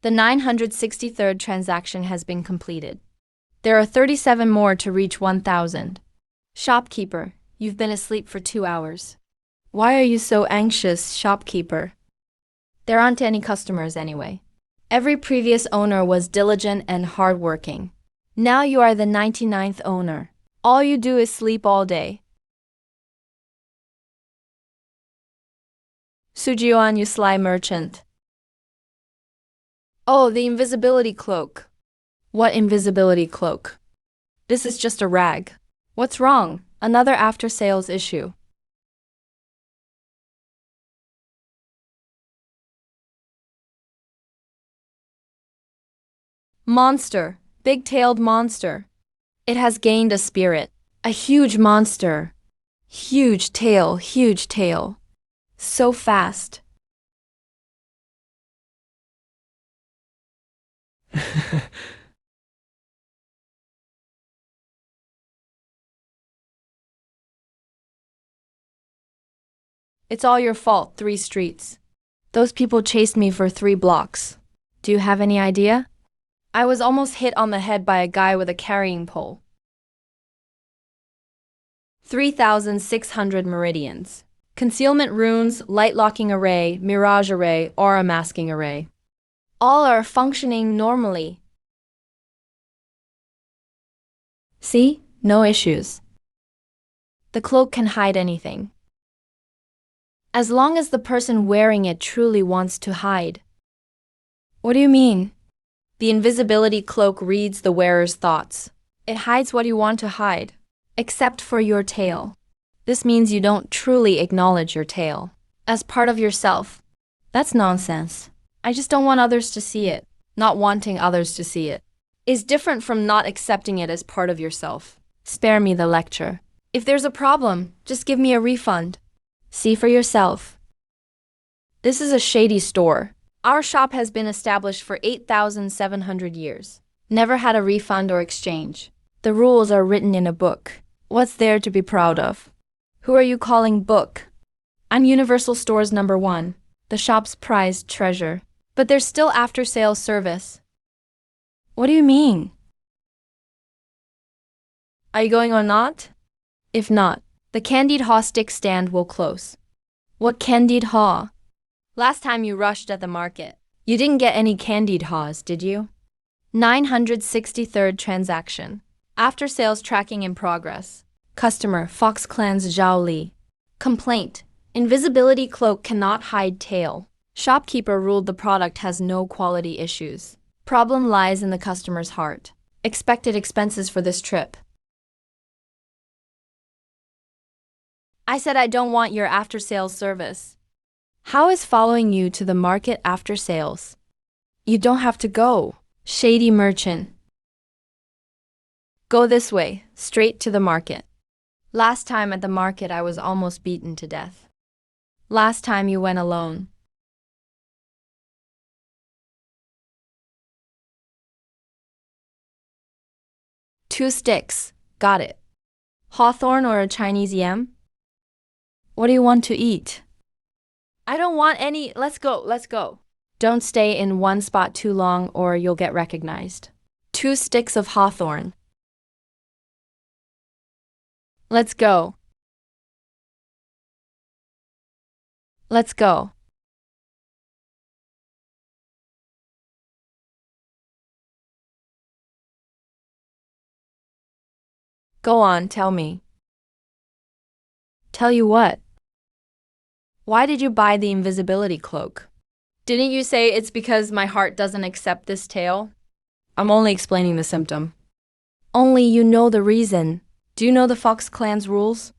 The 963rd transaction has been completed. There are 37 more to reach 1,000. Shopkeeper, you've been asleep for 2 hours. Why are you so anxious, shopkeeper? There aren't any customers anyway. Every previous owner was diligent and hardworking. Now you are the 99th owner. All you do is sleep all day. Sujiyuan, you sly merchant. Oh, the invisibility cloak. What invisibility cloak? This is just a rag. What's wrong? Another after-sales issue. Monster. Big-tailed monster. It has gained a spirit. A huge monster. Huge tail, huge tail. So fast. It's all your fault, 3 streets. Those people chased me for 3 blocks. Do you have any idea? I was almost hit on the head by a guy with a carrying pole. 3,600 meridians. Concealment runes, light locking array, mirage array, aura masking array. All are functioning normally. See? No issues. The cloak can hide anything. As long as the person wearing it truly wants to hide. What do you mean? The invisibility cloak reads the wearer's thoughts. It hides what you want to hide, except for your tail. This means you don't truly acknowledge your tail as part of yourself. That's nonsense. I just don't want others to see it. Not wanting others to see it is different from not accepting it as part of yourself. Spare me the lecture. If there's a problem, just give me a refund. See for yourself. This is a shady store. Our shop has been established for 8,700 years. Never had a refund or exchange. The rules are written in a book. What's there to be proud of? Who are you calling book? I'm Universal Stores #1, the shop's prized treasure. But there's still after-sales service. What do you mean? Are you going or not? If not, the Candied Haw stick stand will close. What Candied Haw? Last time you rushed at the market, you didn't get any Candied Haws, did you? 963rd transaction. After sales tracking in progress. Customer, Fox Clan's Zhao Li. Complaint. Invisibility cloak cannot hide tail. Shopkeeper ruled the product has no quality issues. Problem lies in the customer's heart. Expected expenses for this trip. I said I don't want your after-sales service. How is following you to the market after sales? You don't have to go. Shady merchant. Go this way, straight to the market. Last time at the market I was almost beaten to death. Last time you went alone. Two sticks. Got it. Hawthorn or a Chinese yam? What do you want to eat? I don't want any. Let's go. Don't stay in one spot too long or you'll get recognized. 2 sticks of hawthorn. Let's go. Let's go. Go on, tell me. Tell you what? Why did you buy the invisibility cloak? Didn't you say it's because my heart doesn't accept this tail? I'm only explaining the symptom. Only you know the reason. Do you know the Fox Clan's rules?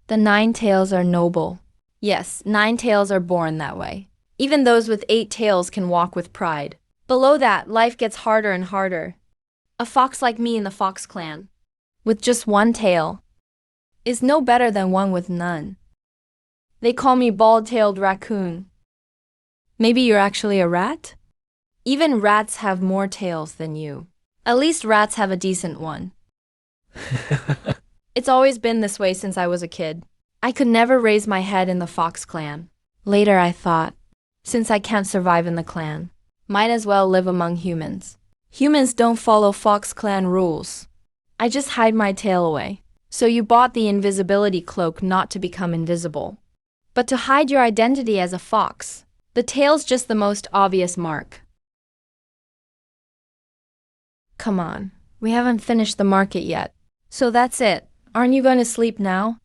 The 9 tails are noble. Yes, 9 tails are born that way. Even those with 8 tails can walk with pride. Below that, life gets harder and harder. A fox like me in the Fox Clan, with just 1 tail, is no better than one with none. They call me bald-tailed raccoon. Maybe you're actually a rat? Even rats have more tails than you. At least rats have a decent one. It's always been this way since I was a kid. I could never raise my head in the Fox Clan. Later I thought, since I can't survive in the clan, Might as well live among humans. Humans don't follow Fox Clan rules. I just hide my tail away. So you bought the invisibility cloak not to become invisible, but to hide your identity as a fox. The tail's just the most obvious mark. Come on, we haven't finished the market yet. So that's it. Aren't you going to sleep now?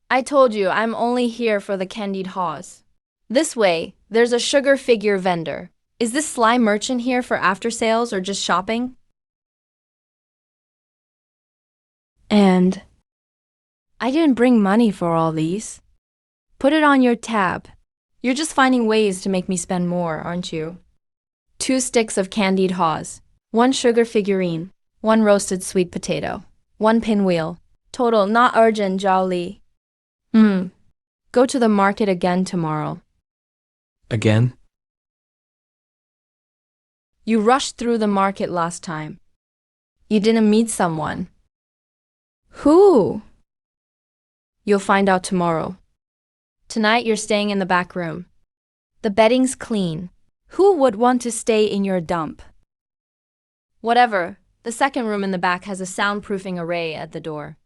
I told you I'm only here for the candied haws. This way, there's a sugar figure vendor. Is this sly merchant here for after sales or just shopping? And I didn't bring money for all these. Put it on your tab. You're just finding ways to make me spend more, aren't you? 2 sticks of candied haws, 1 sugar figurine, 1 roasted sweet potato, 1 pinwheel. Total not urgent, Jolly. Go to the market again tomorrow. Again? You rushed through the market last time. You didn't meet someone. Who? You'll find out tomorrow. Tonight you're staying in the back room. The bedding's clean. Who would want to stay in your dump? Whatever, the second room in the back has a soundproofing array at the door.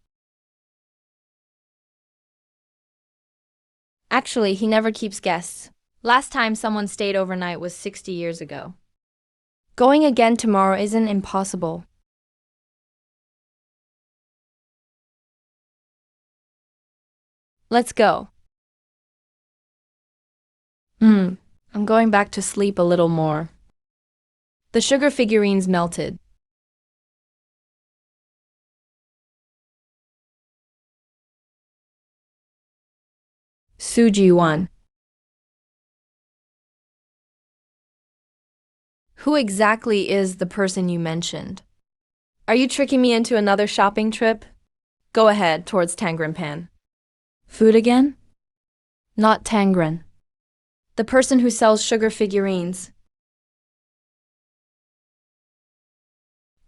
Actually, he never keeps guests. Last time someone stayed overnight was 60 years ago. Going again tomorrow isn't impossible. Let's go. I'm going back to sleep a little more. The sugar figurines melted. Suji won. Who exactly is the person you mentioned? Are you tricking me into another shopping trip? Go ahead, towards Tangrenpan. Food again? Not Tangren. The person who sells sugar figurines.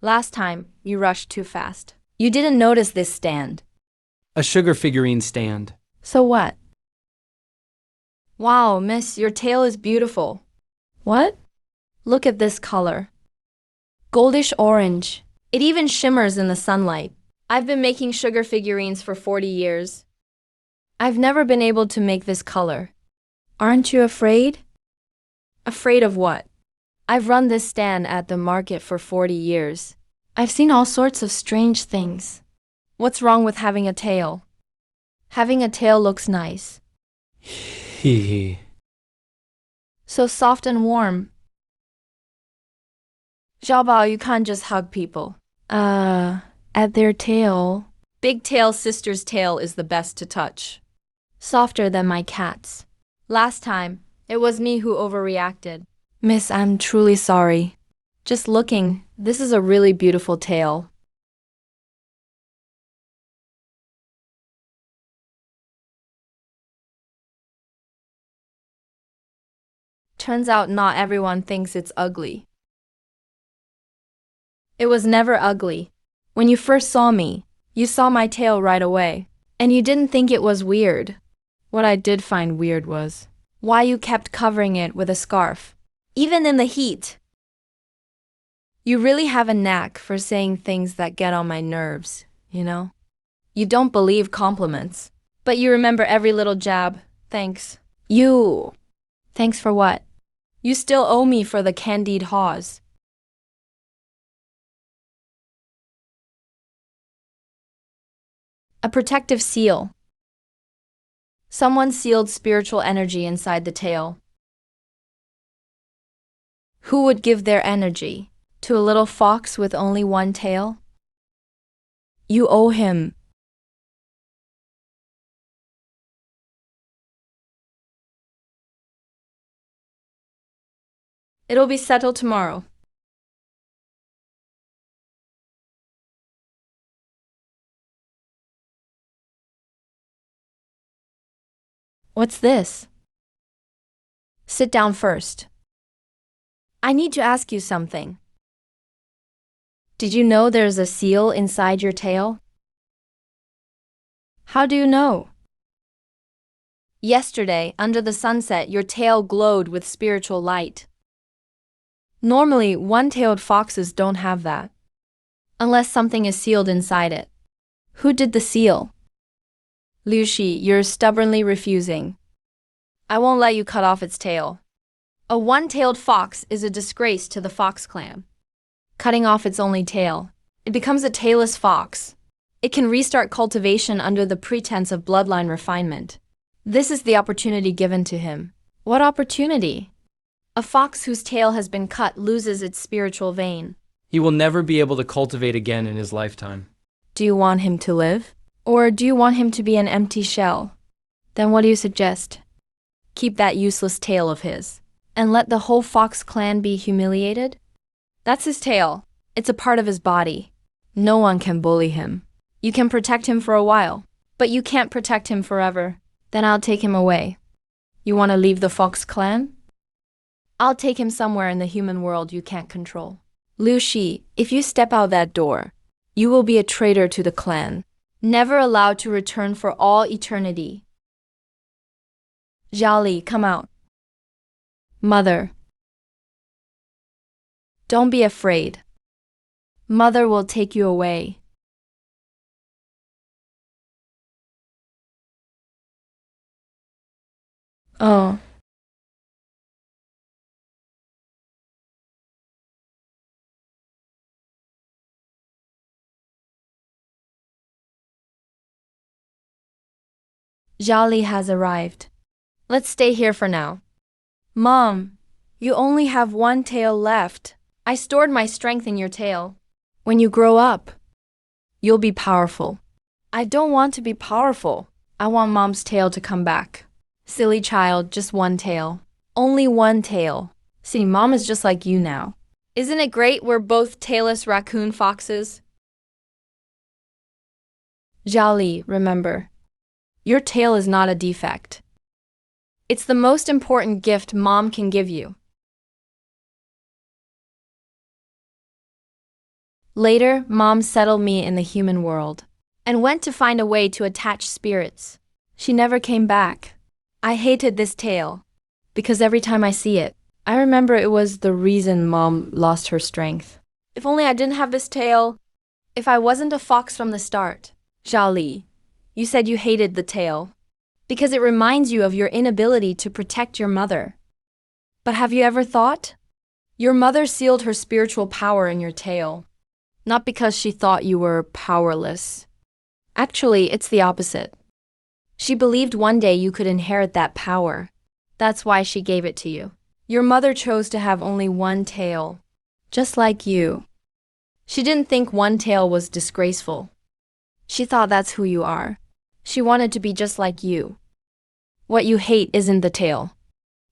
Last time, you rushed too fast. You didn't notice this stand. A sugar figurine stand. So what? Wow, miss, your tail is beautiful. What? Look at this color. Goldish orange. It even shimmers in the sunlight. I've been making sugar figurines for 40 years. I've never been able to make this color. Aren't you afraid? Afraid of what? I've run this stand at the market for 40 years. I've seen all sorts of strange things. What's wrong with having a tail? Having a tail looks nice. Hee hee. So soft and warm. Xiaobao, you can't just hug people. At their tail. Big tail sister's tail is the best to touch. Softer than my cat's. Last time, it was me who overreacted. Miss, I'm truly sorry. Just looking, this is a really beautiful tail. Turns out not everyone thinks it's ugly. It was never ugly. When you first saw me, you saw my tail right away, and you didn't think it was weird. What I did find weird was why you kept covering it with a scarf, even in the heat. You really have a knack for saying things that get on my nerves, you know? You don't believe compliments, but you remember every little jab. Thanks. Thanks for what? You still owe me for the candied haws. A protective seal. Someone sealed spiritual energy inside the tail. Who would give their energy to a little fox with only one tail? You owe him. It'll be settled tomorrow. What's this? Sit down first. I need to ask you something. Did you know there's a seal inside your tail? How do you know? Yesterday, under the sunset, your tail glowed with spiritual light. Normally, one-tailed foxes don't have that. Unless something is sealed inside it. Who did the seal? Liu Shi, you're stubbornly refusing. I won't let you cut off its tail. A one-tailed fox is a disgrace to the fox clan. Cutting off its only tail, it becomes a tailless fox. It can restart cultivation under the pretense of bloodline refinement. This is the opportunity given to him. What opportunity? A fox whose tail has been cut loses its spiritual vein. He will never be able to cultivate again in his lifetime. Do you want him to live? Or do you want him to be an empty shell? Then what do you suggest? Keep that useless tail of his, and let the whole fox clan be humiliated? That's his tail. It's a part of his body. No one can bully him. You can protect him for a while, but you can't protect him forever. Then I'll take him away. You want to leave the fox clan? I'll take him somewhere in the human world you can't control. Liu Shi, if you step out that door, you will be a traitor to the clan, never allowed to return for all eternity. Zhao Li, come out. Mother. Don't be afraid. Mother will take you away. Oh. Zhao Li has arrived. Let's stay here for now. Mom, you only have one tail left. I stored my strength in your tail. When you grow up, you'll be powerful. I don't want to be powerful. I want Mom's tail to come back. Silly child, just one tail. Only one tail. See, Mom is just like you now. Isn't it great we're both tailless raccoon foxes? Zhao Li, remember, your tail is not a defect. It's the most important gift Mom can give you. Later, Mom settled me in the human world and went to find a way to attach spirits. She never came back. I hated this tail because every time I see it, I remember it was the reason Mom lost her strength. If only I didn't have this tail. If I wasn't a fox from the start. Zhao Li, you said you hated the tail because it reminds you of your inability to protect your mother. But have you ever thought? Your mother sealed her spiritual power in your tail, not because she thought you were powerless. Actually, it's the opposite. She believed one day you could inherit that power. That's why she gave it to you. Your mother chose to have only one tail, just like you. She didn't think one tail was disgraceful. She thought that's who you are. She wanted to be just like you. What you hate isn't the tail.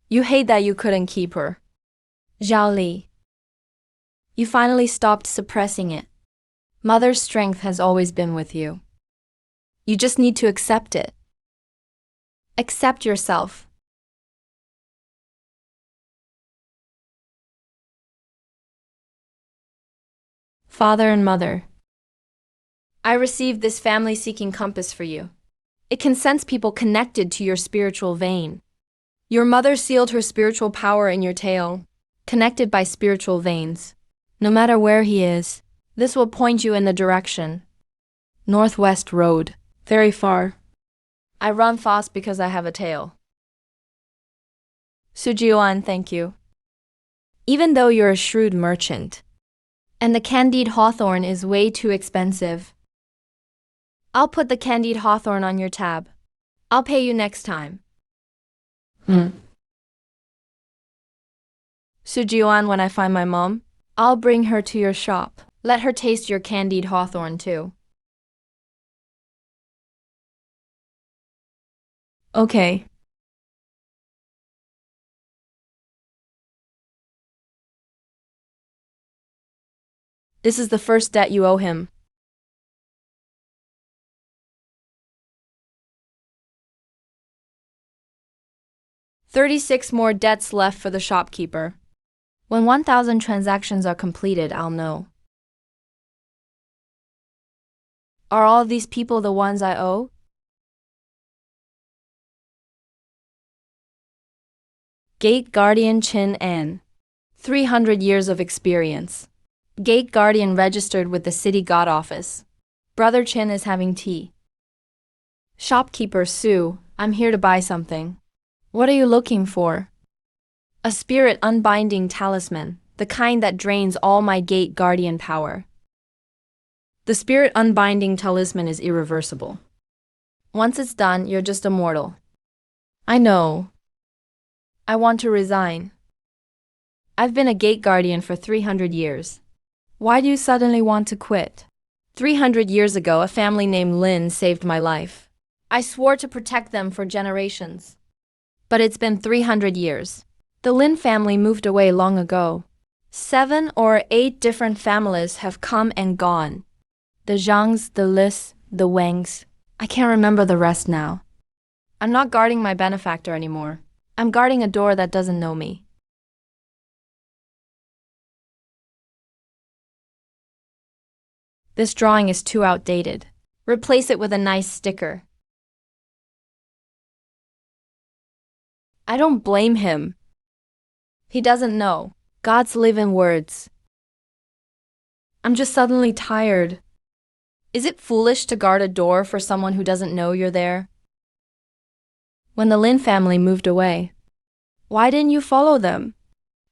You hate that you couldn't keep her. Zhao Li, you finally stopped suppressing it. Mother's strength has always been with you. You just need to accept it. Accept yourself. Father and Mother, I received this family-seeking compass for you. It can sense people connected to your spiritual vein. Your mother sealed her spiritual power in your tail, connected by spiritual veins. No matter where he is, this will point you in the direction. Northwest Road, very far. I run fast because I have a tail. Sujiwan, thank you. Even though you're a shrewd merchant, and the candied hawthorn is way too expensive, I'll put the candied hawthorn on your tab. I'll pay you next time. Sujiwan, when I find my mom, I'll bring her to your shop. Let her taste your candied hawthorn too. Okay. This is the first debt you owe him. 36 more debts left for the shopkeeper. When 1,000 transactions are completed, I'll know. Are all these people the ones I owe? Gate Guardian Chin An. 300 years of experience. Gate guardian registered with the city god office. Brother Chin is having tea. Shopkeeper Sue, I'm here to buy something. What are you looking for? A spirit unbinding talisman, the kind that drains all my gate guardian power. The spirit unbinding talisman is irreversible. Once it's done, you're just a mortal. I know. I want to resign. I've been a gate guardian for 300 years. Why do you suddenly want to quit? 300 years ago, a family named Lin saved my life. I swore to protect them for generations. But it's been 300 years. The Lin family moved away long ago. 7 or 8 different families have come and gone. The Zhangs, the Lis, the Wangs. I can't remember the rest now. I'm not guarding my benefactor anymore. I'm guarding a door that doesn't know me. This drawing is too outdated. Replace it with a nice sticker. I don't blame him. He doesn't know. Gods live in words. I'm just suddenly tired. Is it foolish to guard a door for someone who doesn't know you're there? When the Lin family moved away, why didn't you follow them?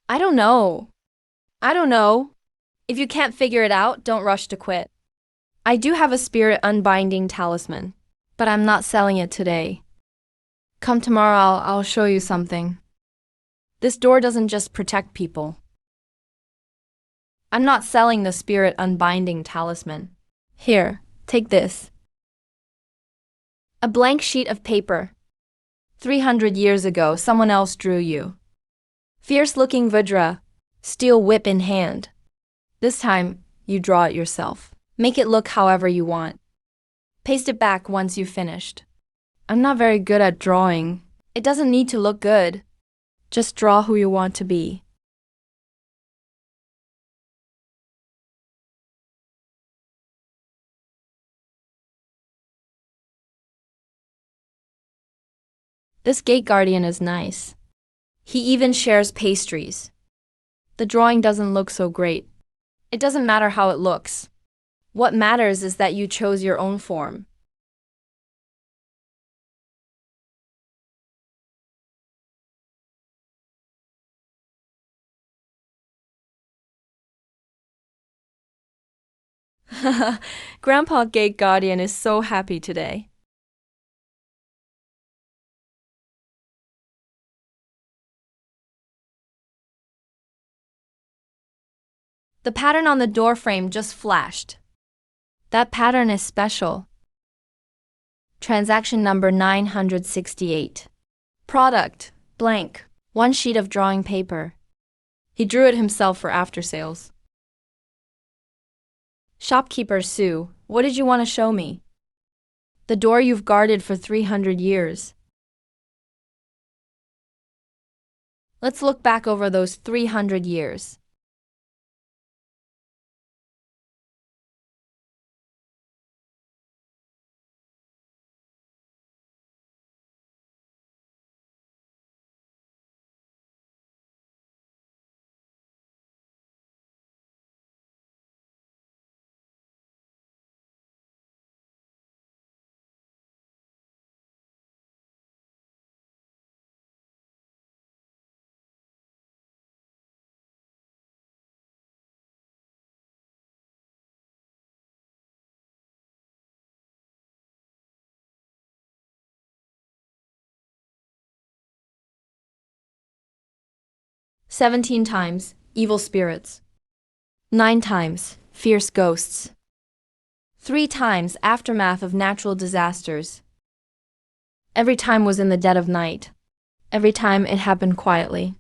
I don't know. I don't know. If you can't figure it out, don't rush to quit. I do have a spirit unbinding talisman, but I'm not selling it today. Come tomorrow, I'll show you something. This door doesn't just protect people. I'm not selling the spirit unbinding talisman. Here, take this. A blank sheet of paper. 300 years ago, someone else drew you. Fierce-looking Vajra, steel whip in hand. This time, you draw it yourself. Make it look however you want. Paste it back once you've finished. I'm not very good at drawing. It doesn't need to look good. Just draw who you want to be. This gate guardian is nice. He even shares pastries. The drawing doesn't look so great. It doesn't matter how it looks. What matters is that you chose your own form. Grandpa Gate Guardian is so happy today. The pattern on the door frame just flashed. That pattern is special. Transaction number 968. Product, blank, 1 sheet of drawing paper. He drew it himself for after sales. Shopkeeper Sue, what did you want to show me? The door you've guarded for 300 years. Let's look back over those 300 years. "17 times, evil spirits. 9 times, fierce ghosts. 3 times, aftermath of natural disasters. Every time was in the dead of night. Every time it happened quietly.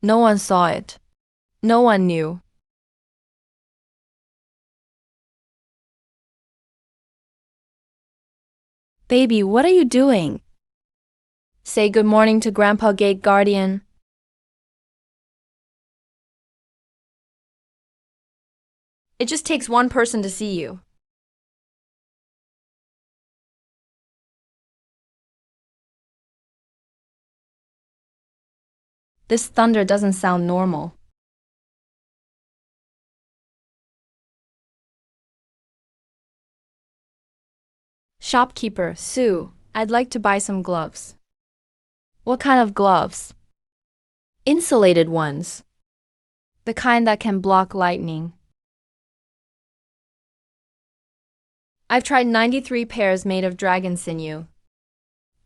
No one saw it. No one knew. Baby, what are you doing? Say good morning to Grandpa Gate Guardian. It just takes one person to see you. This thunder doesn't sound normal. Shopkeeper, Sue, I'd like to buy some gloves. What kind of gloves? Insulated ones. The kind that can block lightning. I've tried 93 pairs made of dragon sinew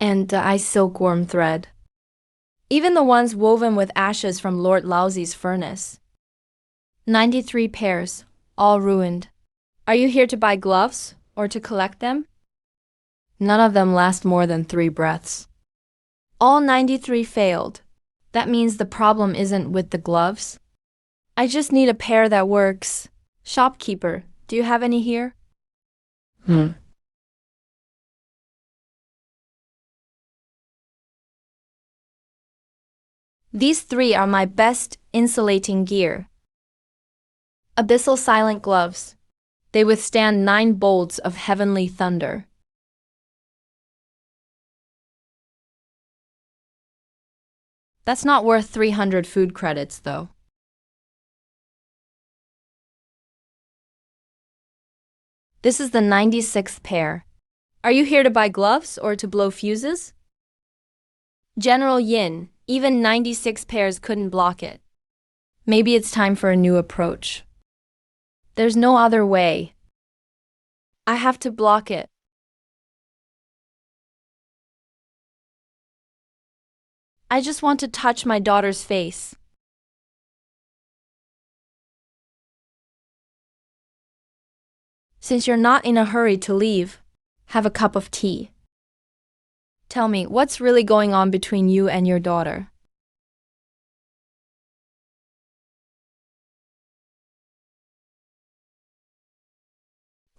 and ice silkworm thread. Even the ones woven with ashes from Lord Lousy's furnace. 93 pairs, all ruined. Are you here to buy gloves or to collect them? None of them last more than 3 breaths. All 93 failed. That means the problem isn't with the gloves. I just need a pair that works. Shopkeeper, do you have any here? These 3 are my best insulating gear. Abyssal silent gloves. They withstand 9 bolts of heavenly thunder. That's not worth 300 food credits, though. This is the 96th pair. Are you here to buy gloves or to blow fuses? General Yin, even 96 pairs couldn't block it. Maybe it's time for a new approach. There's no other way. I have to block it. I just want to touch my daughter's face. Since you're not in a hurry to leave, have a cup of tea. Tell me, what's really going on between you and your daughter?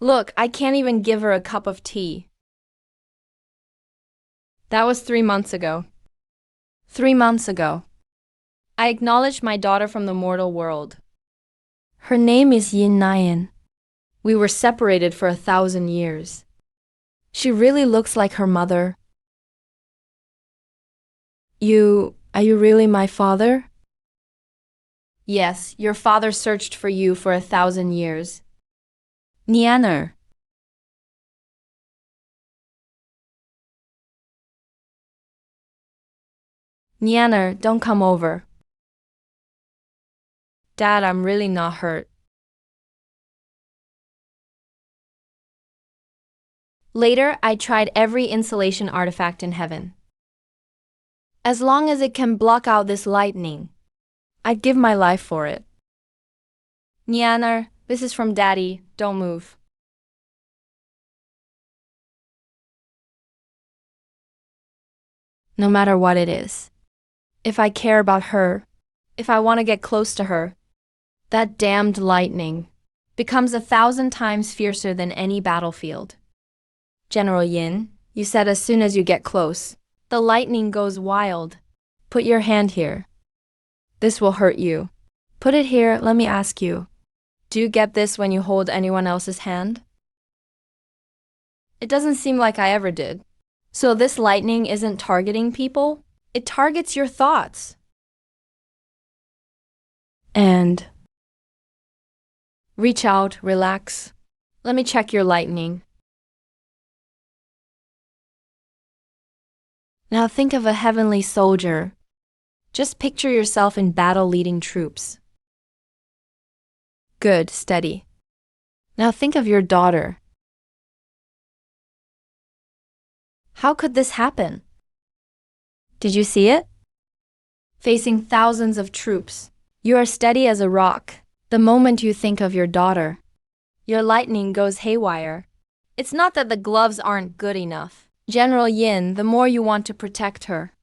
Look, I can't even give her a cup of tea. That was 3 months ago. 3 months ago. I acknowledged my daughter from the mortal world. Her name is Yin Nayan. We were separated for 1,000 years. She really looks like her mother. Are you really my father? Yes, your father searched for you for 1,000 years. Nianer. Nianer, don't come over. Dad, I'm really not hurt. Later, I tried every insulation artifact in heaven. As long as it can block out this lightning, I'd give my life for it. Nianer, this is from Daddy. Don't move. No matter what it is. If I care about her, if I want to get close to her, that damned lightning becomes 1,000 times fiercer than any battlefield. General Yin, you said as soon as you get close, the lightning goes wild. Put your hand here. This will hurt you. Put it here, let me ask you. Do you get this when you hold anyone else's hand? It doesn't seem like I ever did. So this lightning isn't targeting people? It targets your thoughts. And reach out, relax. Let me check your lightning. Now think of a heavenly soldier. Just picture yourself in battle leading troops. Good, steady. Now think of your daughter. How could this happen? Did you see it? Facing thousands of troops, you are steady as a rock. The moment you think of your daughter, your lightning goes haywire. It's not that the gloves aren't good enough. General Yin, the more you want to protect her,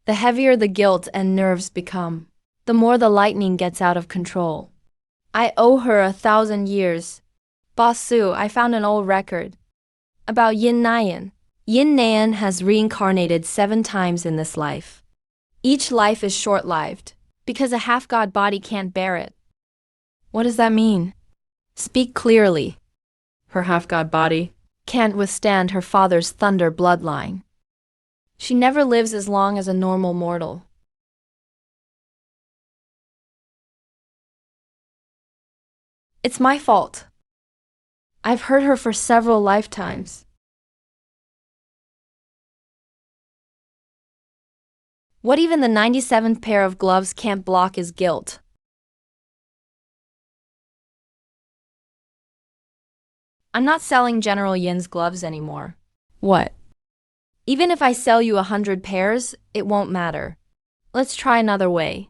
the heavier the guilt and nerves become, the more the lightning gets out of control. I owe her 1,000 years. Boss Su, I found an old record about Yin Nayan. Yin Nayan has reincarnated 7 times in this life. Each life is short-lived, because a half-god body can't bear it. What does that mean? Speak clearly. Her half-god body can't withstand her father's thunder bloodline. She never lives as long as a normal mortal. It's my fault. I've hurt her for several lifetimes. What even the 97th pair of gloves can't block is guilt. I'm not selling General Yin's gloves anymore. What? Even if I sell you 100 pairs, it won't matter. Let's try another way.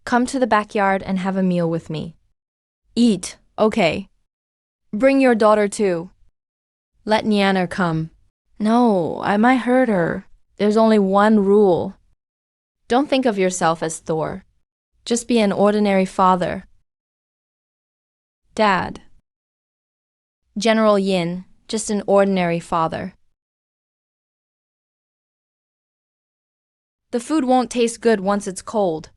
Come to the backyard and have a meal with me. Eat, okay. Bring your daughter too. Let Nianer come. No, I might hurt her. There's only one rule. Don't think of yourself as Thor. Just be an ordinary father. Dad. General Yin, just an ordinary father. The food won't taste good once it's cold.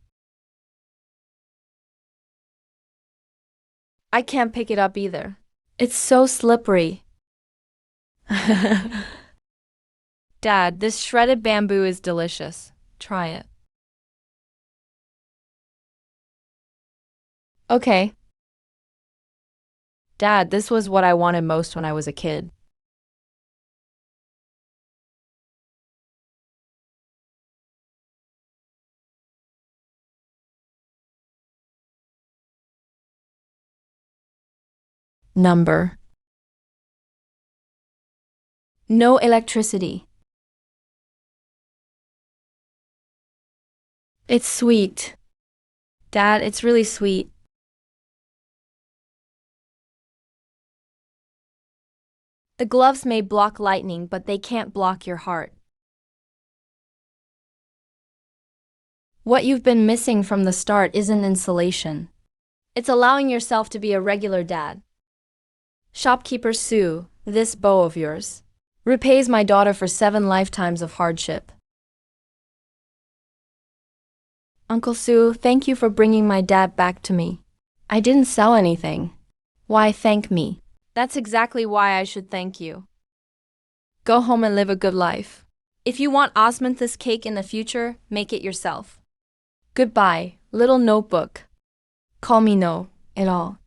I can't pick it up either. It's so slippery. Dad, this shredded bamboo is delicious. Try it. Okay. Dad, this was what I wanted most when I was a kid. Number. No electricity. It's sweet. Dad, it's really sweet. The gloves may block lightning, but they can't block your heart. What you've been missing from the start isn't insulation. It's allowing yourself to be a regular dad. Shopkeeper Sue, this bow of yours repays my daughter for 7 lifetimes of hardship. Uncle Sue, thank you for bringing my dad back to me. I didn't sell anything. Why thank me? That's exactly why I should thank you. Go home and live a good life. If you want osmanthus cake in the future, make it yourself. Goodbye, little notebook. Call me no, at all.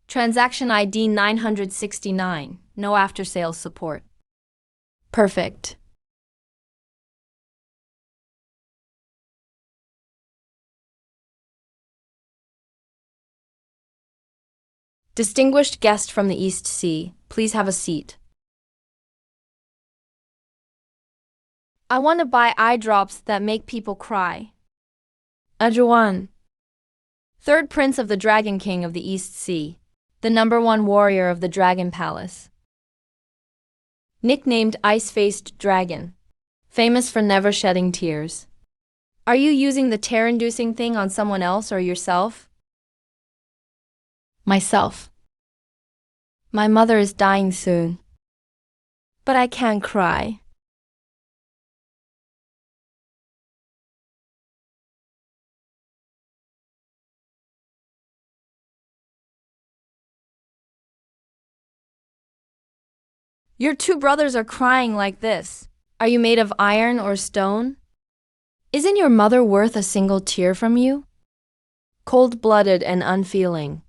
Transaction ID 969, no after-sales support. Perfect. Distinguished guest from the East Sea, please have a seat. I want to buy eye drops that make people cry. Ajuan. Third Prince of the Dragon King of the East Sea, the #1 warrior of the Dragon Palace. Nicknamed Ice-Faced Dragon, famous for never shedding tears. Are you using the tear-inducing thing on someone else or yourself? Myself. My mother is dying soon. But I can't cry. Your 2 brothers are crying like this. Are you made of iron or stone? Isn't your mother worth a single tear from you? Cold-blooded and unfeeling.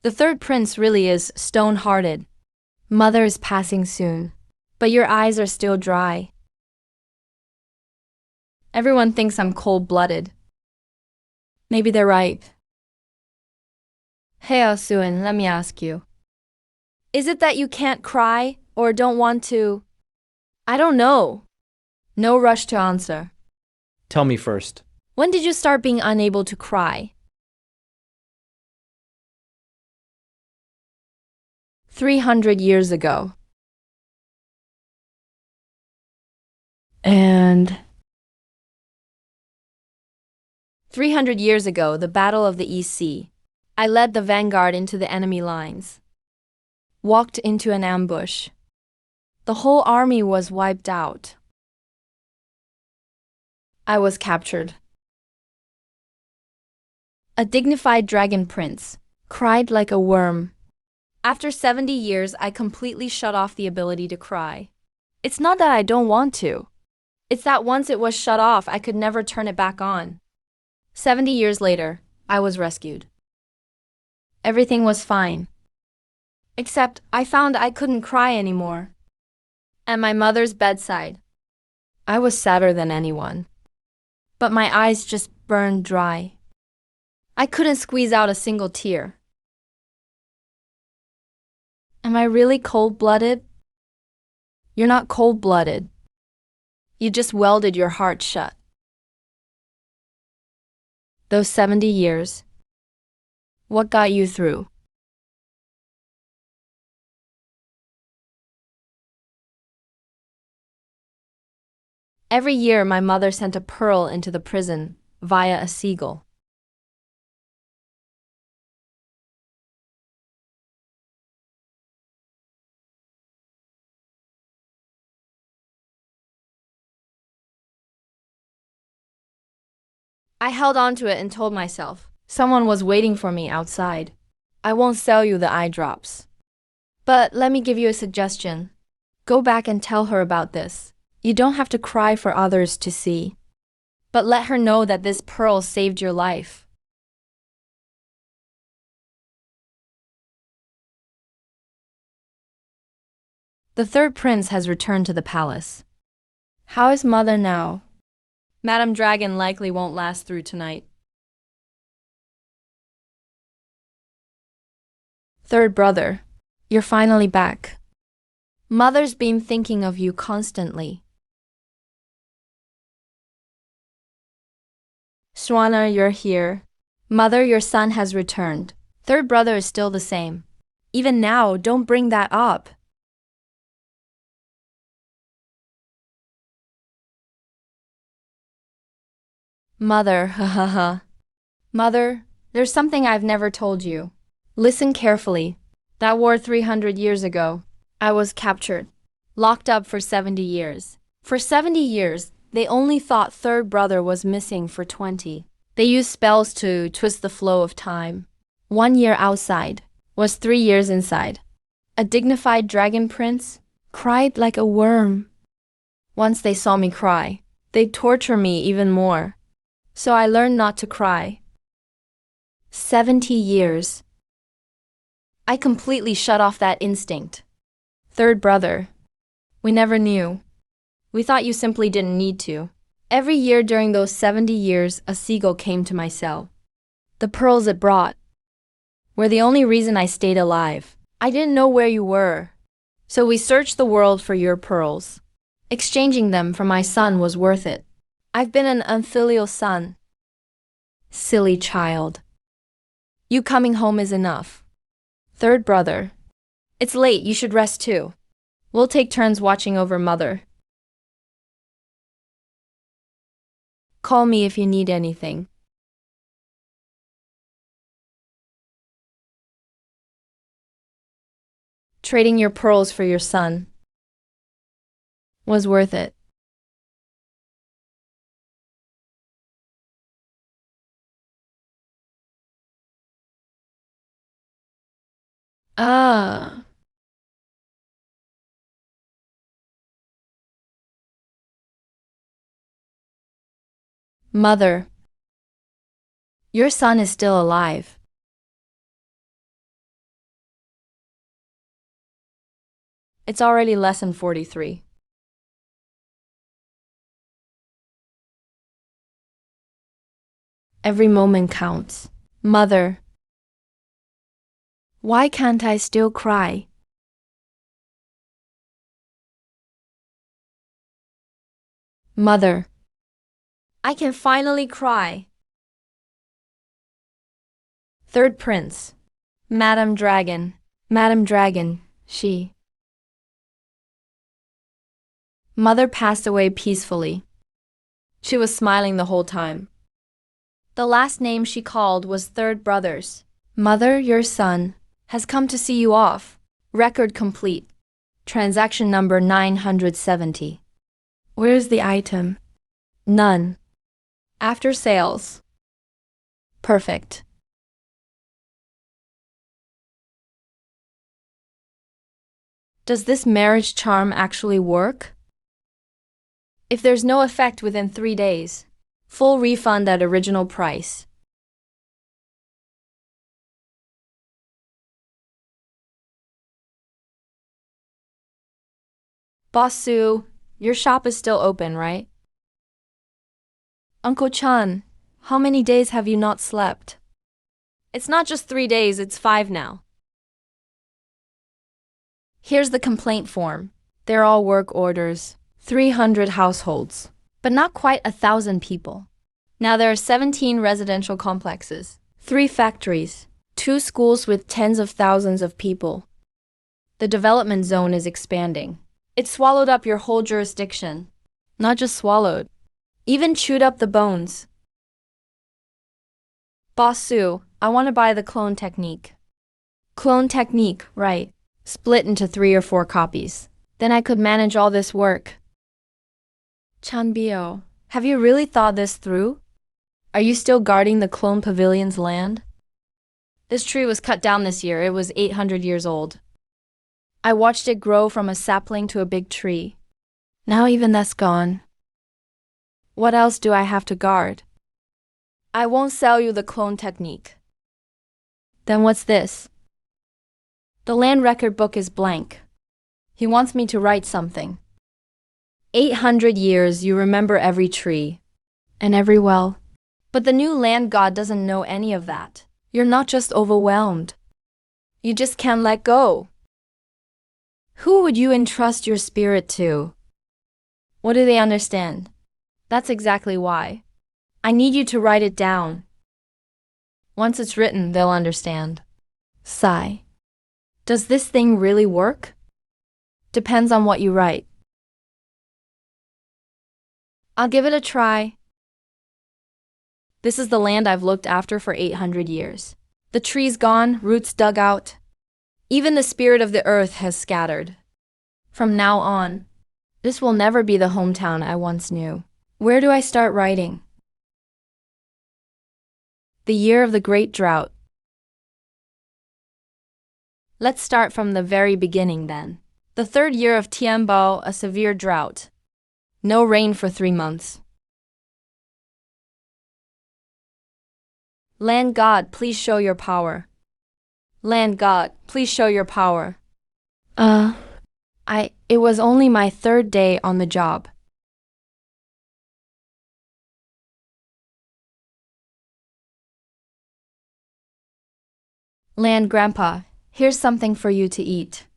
The third prince really is stone-hearted. Mother is passing soon, but your eyes are still dry. Everyone thinks I'm cold-blooded. Maybe they're right. Hey, Suin, let me ask you. Is it that you can't cry or don't want to? I don't know. No rush to answer. Tell me first. When did you start being unable to cry? 300 years ago. And 300 years ago, the Battle of the East Sea. I led the vanguard into the enemy lines. Walked into an ambush. The whole army was wiped out. I was captured. A dignified dragon prince, cried like a worm. After 70 years, I completely shut off the ability to cry. It's not that I don't want to. It's that once it was shut off, I could never turn it back on. 70 years later, I was rescued. Everything was fine. Except I found I couldn't cry anymore. At my mother's bedside, I was sadder than anyone. But my eyes just burned dry. I couldn't squeeze out a single tear. Am I really cold-blooded? You're not cold-blooded. You just welded your heart shut. Those 70 years, what got you through? Every year, my mother sent a pearl into the prison via a seagull. I held on to it and told myself, someone was waiting for me outside. I won't sell you the eye drops. But let me give you a suggestion. Go back and tell her about this. You don't have to cry for others to see. But let her know that this pearl saved your life. The third prince has returned to the palace. How is mother now? Madame Dragon likely won't last through tonight. Third brother, you're finally back. Mother's been thinking of you constantly. Swana, you're here. Mother, your son has returned. Third brother is still the same. Even now, don't bring that up. Mother, ha ha ha. Mother, there's something I've never told you. Listen carefully. That war 300 years ago, I was captured, locked up for 70 years. For 70 years, they only thought third brother was missing for 20. They used spells to twist the flow of time. 1 year outside was 3 years inside. A dignified dragon prince cried like a worm. Once they saw me cry, they'd torture me even more. So I learned not to cry. 70 years. I completely shut off that instinct. Third brother. We never knew. We thought you simply didn't need to. Every year during those 70 years, a seagull came to my cell. The pearls it brought were the only reason I stayed alive. I didn't know where you were. So we searched the world for your pearls. Exchanging them for my son was worth it. I've been an unfilial son. Silly child. You coming home is enough. Third brother. It's late, you should rest too. We'll take turns watching over mother. Call me if you need anything. Trading your pearls for your son was worth it. Ah. Mother. Your son is still alive. It's already lesson 43. Every moment counts. Mother. Why can't I still cry? Mother. I can finally cry. Third prince. Madame Dragon. Madame Dragon, she. Mother passed away peacefully. She was smiling the whole time. The last name she called was third brother's. Mother, your son has come to see you off. Record complete. Transaction number 970. Where's the item? None. After sales. Perfect. Does this marriage charm actually work? If there's no effect within 3 days, full refund at original price. Boss Sue, your shop is still open, right? Uncle Chan, how many days have you not slept? It's not just 3 days, it's 5 now. Here's the complaint form. They're all work orders. 300 households, but not quite 1,000 people. Now there are 17 residential complexes, 3 factories, 2 schools with tens of thousands of people. The development zone is expanding. It swallowed up your whole jurisdiction. Not just swallowed, even chewed up the bones. Boss Sue, I want to buy the clone technique. Clone technique, right. Split into 3 or 4 copies. Then I could manage all this work. Chanbio, have you really thought this through? Are you still guarding the clone pavilion's land? This tree was cut down this year. It was 800 years old. I watched it grow from a sapling to a big tree. Now even that's gone. What else do I have to guard? I won't sell you the clone technique. Then what's this? The land record book is blank. He wants me to write something. 800 years, you remember every tree and every well. But the new land god doesn't know any of that. You're not just overwhelmed. You just can't let go. Who would you entrust your spirit to? What do they understand? That's exactly why. I need you to write it down. Once it's written, they'll understand. Sigh. Does this thing really work? Depends on what you write. I'll give it a try. This is the land I've looked after for 800 years. The trees gone, roots dug out. Even the spirit of the earth has scattered. From now on, this will never be the hometown I once knew. Where do I start writing? The year of the great drought. Let's start from the very beginning then. The 3rd year of Tianbao, a severe drought. No rain for 3 months. Land God, please show your power. Land God, please show your power. It was only my 3rd day on the job. Land Grandpa, here's something for you to eat.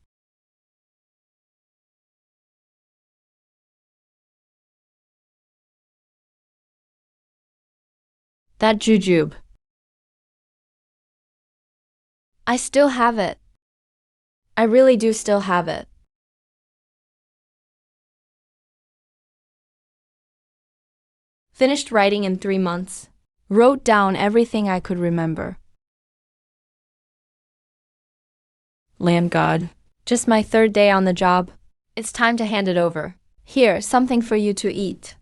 That jujube. I still have it. I really do still have it. Finished writing in 3 months. Wrote down everything I could remember. Land God. Just my 3rd day on the job. It's time to hand it over. Here, something for you to eat.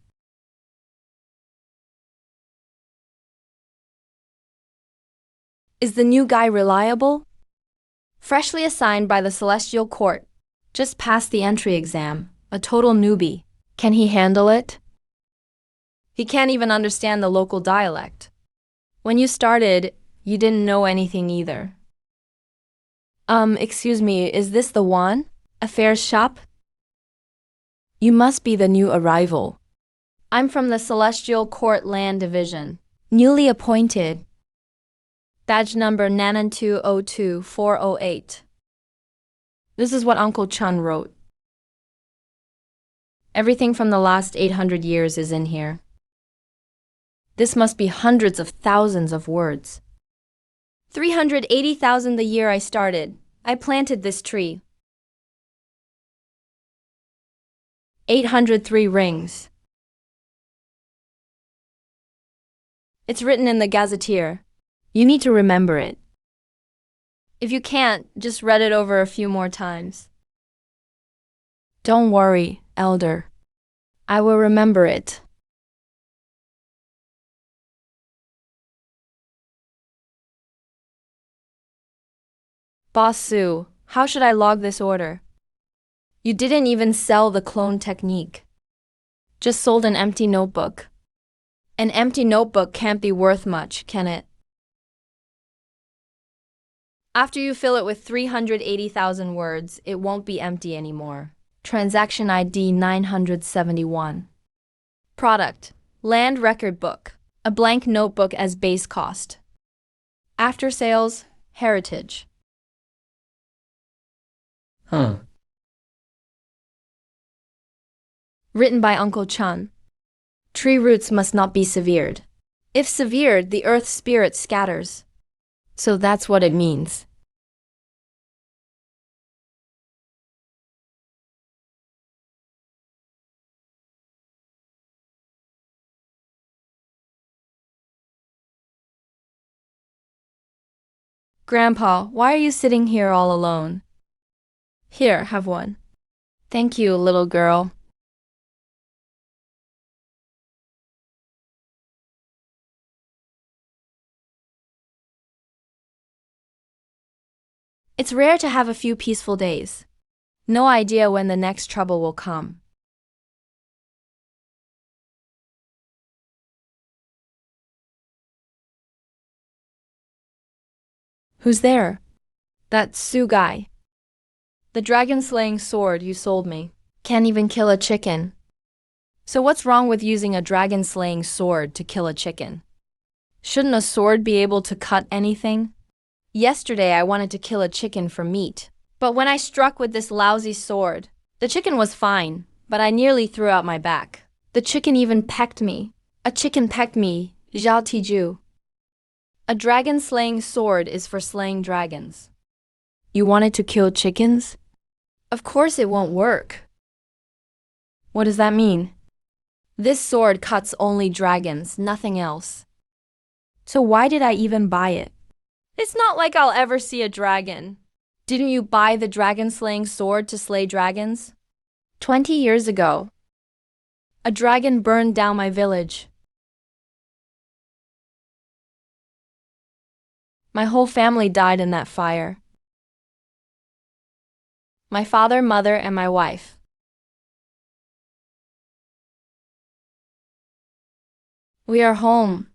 Is the new guy reliable? Freshly assigned by the Celestial Court. Just passed the entry exam. A total newbie. Can he handle it? He can't even understand the local dialect. When you started, you didn't know anything either. Excuse me, is this the one? Affairs shop? You must be the new arrival. I'm from the Celestial Court Land Division. Newly appointed. Badge number 9202408. This is what Uncle Chun wrote. Everything from the last 800 years is in here. This must be hundreds of thousands of words. 380,000 the year I started. I planted this tree. 803 rings. It's written in the gazetteer. You need to remember it. If you can't, just read it over a few more times. Don't worry, Elder. I will remember it. Boss Sue, how should I log this order? You didn't even sell the clone technique. Just sold an empty notebook. An empty notebook can't be worth much, can it? After you fill it with 380,000 words, it won't be empty anymore. Transaction ID 971. Product: Land Record Book. A blank notebook as base cost. After sales: Heritage. Huh. Written by Uncle Chun. Tree roots must not be severed. If severed, the earth spirit scatters. So that's what it means. Grandpa, why are you sitting here all alone? Here, have one. Thank you, little girl. It's rare to have a few peaceful days. No idea when the next trouble will come. Who's there? That Sue guy. The dragon-slaying sword you sold me. Can't even kill a chicken. So what's wrong with using a dragon-slaying sword to kill a chicken? Shouldn't a sword be able to cut anything? Yesterday I wanted to kill a chicken for meat. But when I struck with this lousy sword, the chicken was fine, but I nearly threw out my back. The chicken even pecked me. A chicken pecked me, Zhao Tiju. A dragon-slaying sword is for slaying dragons. You wanted to kill chickens? Of course it won't work. What does that mean? This sword cuts only dragons, nothing else. So why did I even buy it? It's not like I'll ever see a dragon. Didn't you buy the dragon-slaying sword to slay dragons? 20 years ago, a dragon burned down my village. My whole family died in that fire. My father, mother, and my wife. We are home.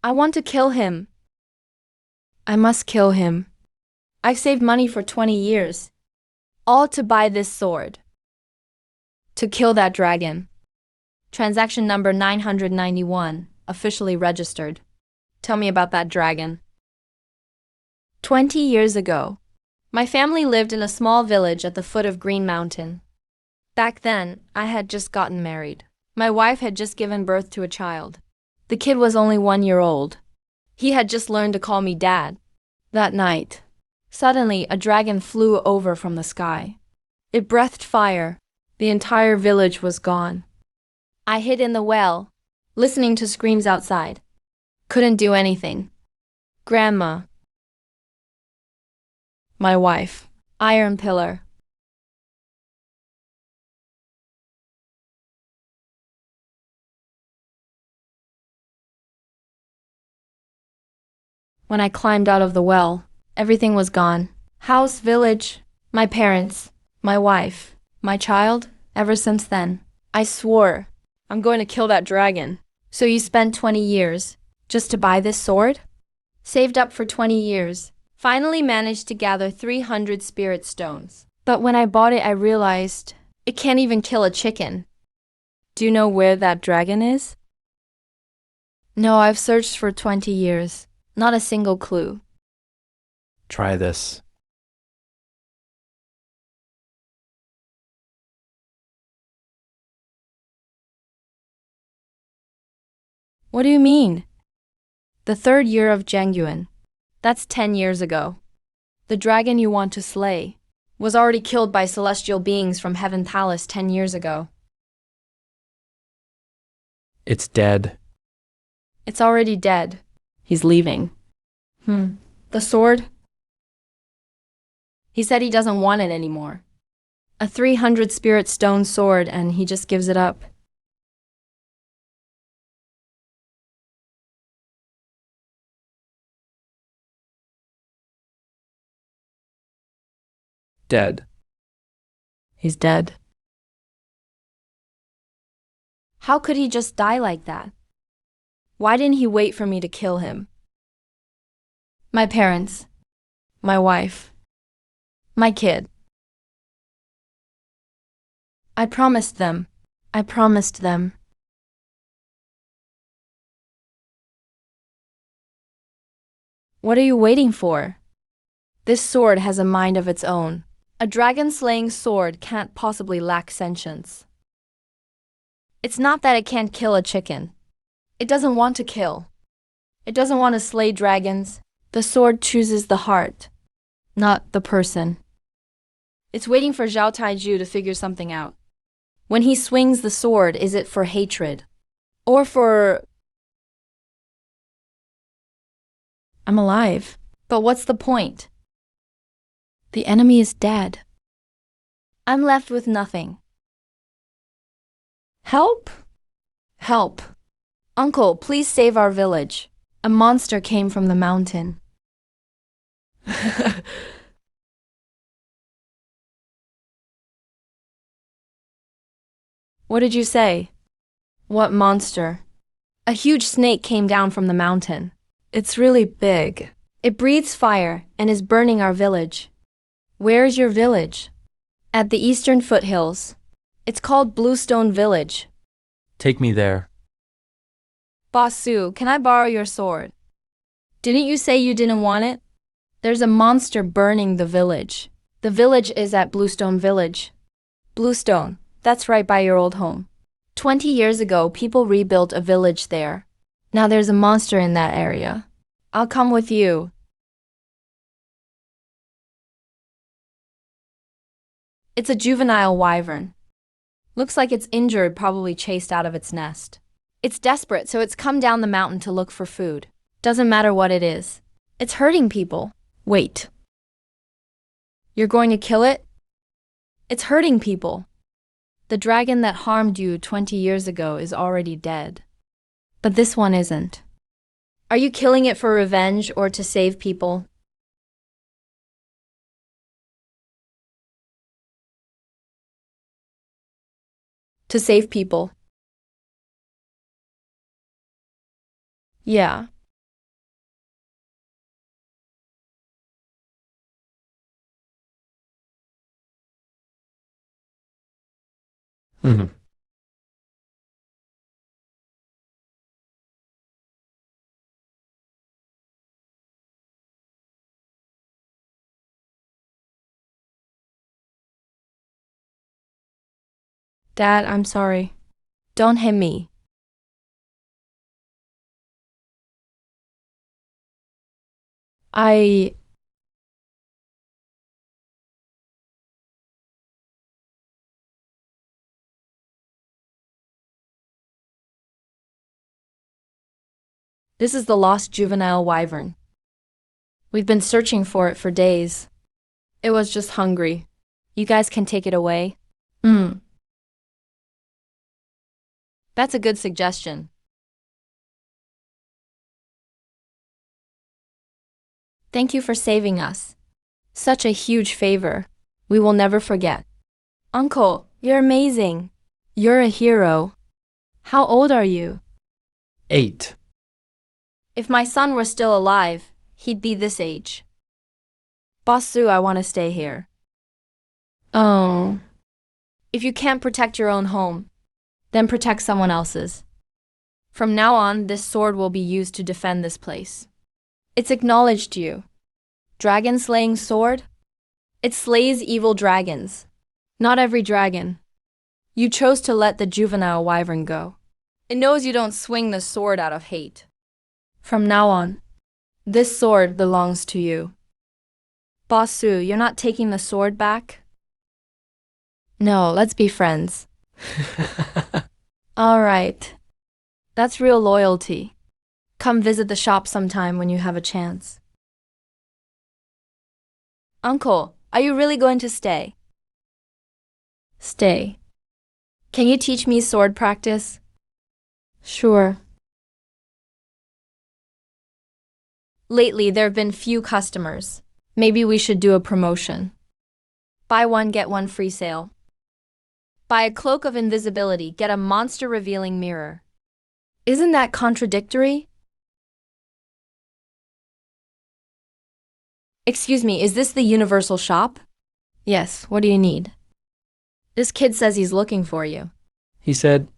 I want to kill him. I must kill him. I've saved money for 20 years. All to buy this sword. To kill that dragon. Transaction number 991, officially registered. Tell me about that dragon. 20 years ago, my family lived in a small village at the foot of Green Mountain. Back then, I had just gotten married. My wife had just given birth to a child. The kid was only 1 year old. He had just learned to call me Dad. That night, suddenly a dragon flew over from the sky. It breathed fire. The entire village was gone. I hid in the well, listening to screams outside. Couldn't do anything. Grandma, my wife, iron pillar. When I climbed out of the well, everything was gone. House, village, my parents, my wife, my child. Ever since then, I swore, I'm going to kill that dragon. So you spent 20 years just to buy this sword? Saved up for 20 years. Finally managed to gather 300 spirit stones. But when I bought it, I realized it can't even kill a chicken. Do you know where that dragon is? No, I've searched for 20 years. Not a single clue. Try this. What do you mean? The 3rd year of Zhengyuan. That's 10 years ago. The dragon you want to slay was already killed by celestial beings from Heaven Palace 10 years ago. It's dead. It's already dead. He's leaving. The sword? He said he doesn't want it anymore. A 300 spirit stone sword, and he just gives it up. Dead. He's dead. How could he just die like that? Why didn't he wait for me to kill him? My parents, my wife, my kid. I promised them. I promised them. What are you waiting for? This sword has a mind of its own. A dragon-slaying sword can't possibly lack sentience. It's not that it can't kill a chicken. It doesn't want to kill. It doesn't want to slay dragons. The sword chooses the heart, not the person. It's waiting for Zhao Taiju to figure something out. When he swings the sword, is it for hatred? Or for... I'm alive. But what's the point? The enemy is dead. I'm left with nothing. Help? Help. Uncle, please save our village. A monster came from the mountain. What did you say? What monster? A huge snake came down from the mountain. It's really big. It breathes fire and is burning our village. Where is your village? At the eastern foothills. It's called Bluestone Village. Take me there. Boss Su, can I borrow your sword? Didn't you say you didn't want it? There's a monster burning the village. The village is at Bluestone Village. Bluestone, that's right by your old home. 20 years ago, people rebuilt a village there. Now there's a monster in that area. I'll come with you. It's a juvenile wyvern. Looks like it's injured, probably chased out of its nest. It's desperate, so it's come down the mountain to look for food. Doesn't matter what it is. It's hurting people. Wait. You're going to kill it? It's hurting people. The dragon that harmed you 20 years ago is already dead. But this one isn't. Are you killing it for revenge or to save people? To save people. Yeah. Mhm. Dad, I'm sorry. Don't hit me. I... This is the lost juvenile wyvern. We've been searching for it for days. It was just hungry. You guys can take it away? That's a good suggestion. Thank you for saving us. Such a huge favor. We will never forget. Uncle, you're amazing. You're a hero. How old are you? 8. If my son were still alive, he'd be this age. Boss Su, I want to stay here. Oh. If you can't protect your own home, then protect someone else's. From now on, this sword will be used to defend this place. It's acknowledged you. Dragon-slaying sword? It slays evil dragons. Not every dragon. You chose to let the juvenile wyvern go. It knows you don't swing the sword out of hate. From now on, this sword belongs to you. Boss Su, you're not taking the sword back? No, let's be friends. All right. That's real loyalty. Come visit the shop sometime when you have a chance. Uncle, are you really going to stay? Stay. Can you teach me sword practice? Sure. Lately, there have been few customers. Maybe we should do a promotion. Buy one, get one free sale. Buy a cloak of invisibility, get a monster revealing mirror. Isn't that contradictory? Excuse me, is this the universal shop? Yes, what do you need? This kid says he's looking for you. He said,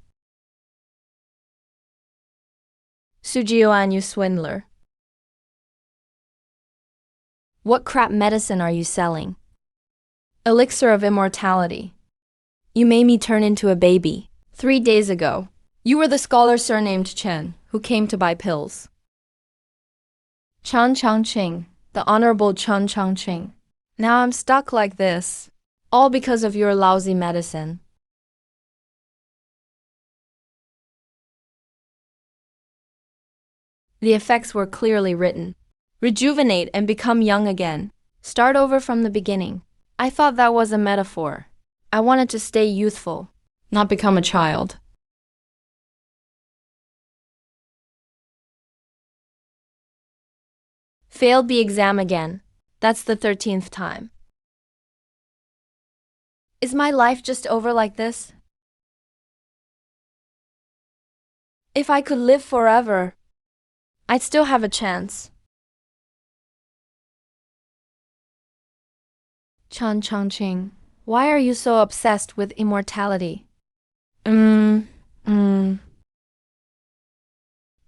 Sujioan, you swindler. What crap medicine are you selling? Elixir of immortality. You made me turn into a baby. 3 days ago, you were the scholar surnamed Chen, who came to buy pills. Chen Changqing, the Honorable Chen Changqing. Now I'm stuck like this, all because of your lousy medicine. The effects were clearly written. Rejuvenate and become young again. Start over from the beginning. I thought that was a metaphor. I wanted to stay youthful, not become a child. Failed the exam again. That's the 13th time. Is my life just over like this? If I could live forever, I'd still have a chance. Chen Changqing, why are you so obsessed with immortality?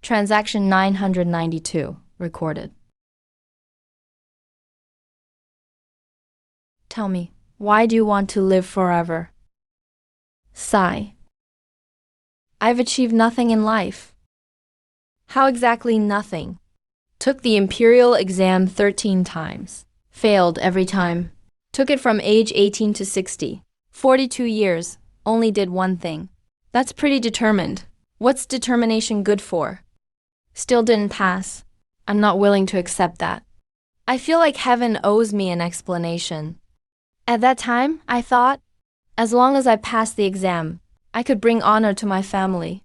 Transaction 992, recorded. Tell me, why do you want to live forever? Sigh. I've achieved nothing in life. How exactly nothing? Took the imperial exam 13 times. Failed every time. Took it from age 18 to 60. 42 years. Only did one thing. That's pretty determined. What's determination good for? Still didn't pass. I'm not willing to accept that. I feel like heaven owes me an explanation. At that time, I thought, as long as I passed the exam, I could bring honor to my family.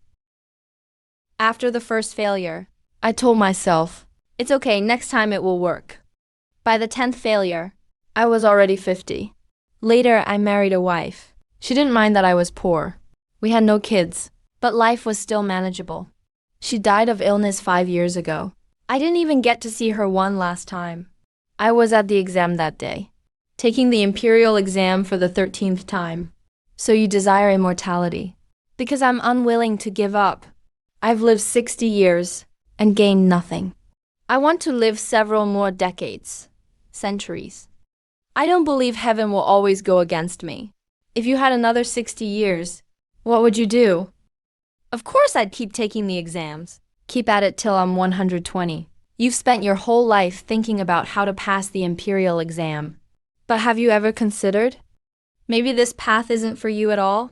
After the first failure, I told myself, it's okay, next time it will work. By the 10th failure, I was already 50. Later, I married a wife. She didn't mind that I was poor. We had no kids, but life was still manageable. She died of illness 5 years ago. I didn't even get to see her one last time. I was at the exam that day, taking the imperial exam for the 13th time. So you desire immortality? Because I'm unwilling to give up. I've lived 60 years and gained nothing. I want to live several more decades, centuries. I don't believe heaven will always go against me. If you had another 60 years, what would you do? Of course I'd keep taking the exams. Keep at it till I'm 120. You've spent your whole life thinking about how to pass the imperial exam. But have you ever considered? Maybe this path isn't for you at all?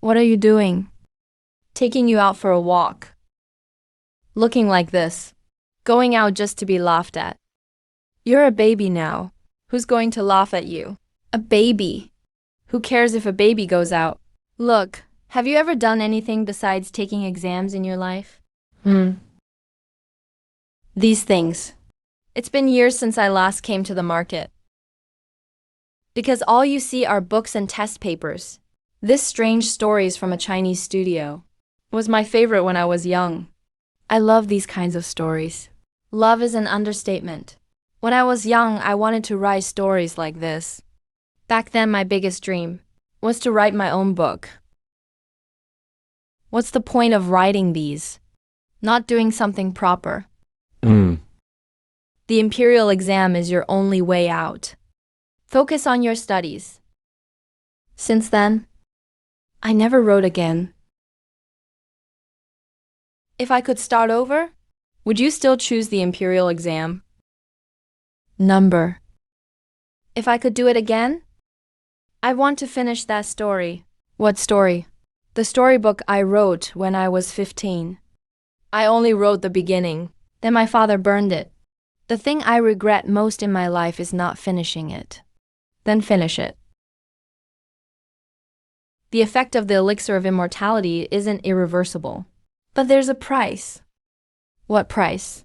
What are you doing? Taking you out for a walk. Looking like this. Going out just to be laughed at. You're a baby now. Who's going to laugh at you? A baby. Who cares if a baby goes out? Look, have you ever done anything besides taking exams in your life? These things. It's been years since I last came to the market. Because all you see are books and test papers. This Strange Stories from a Chinese Studio was my favorite when I was young. I love these kinds of stories. Love is an understatement. When I was young, I wanted to write stories like this. Back then, my biggest dream was to write my own book. What's the point of writing these? Not doing something proper. The imperial exam is your only way out. Focus on your studies. Since then, I never wrote again. If I could start over, would you still choose the imperial exam? Number. If I could do it again, I want to finish that story. What story? The storybook I wrote when I was 15. I only wrote the beginning. Then my father burned it. The thing I regret most in my life is not finishing it. Then finish it. The effect of the elixir of immortality isn't irreversible. But there's a price. What price?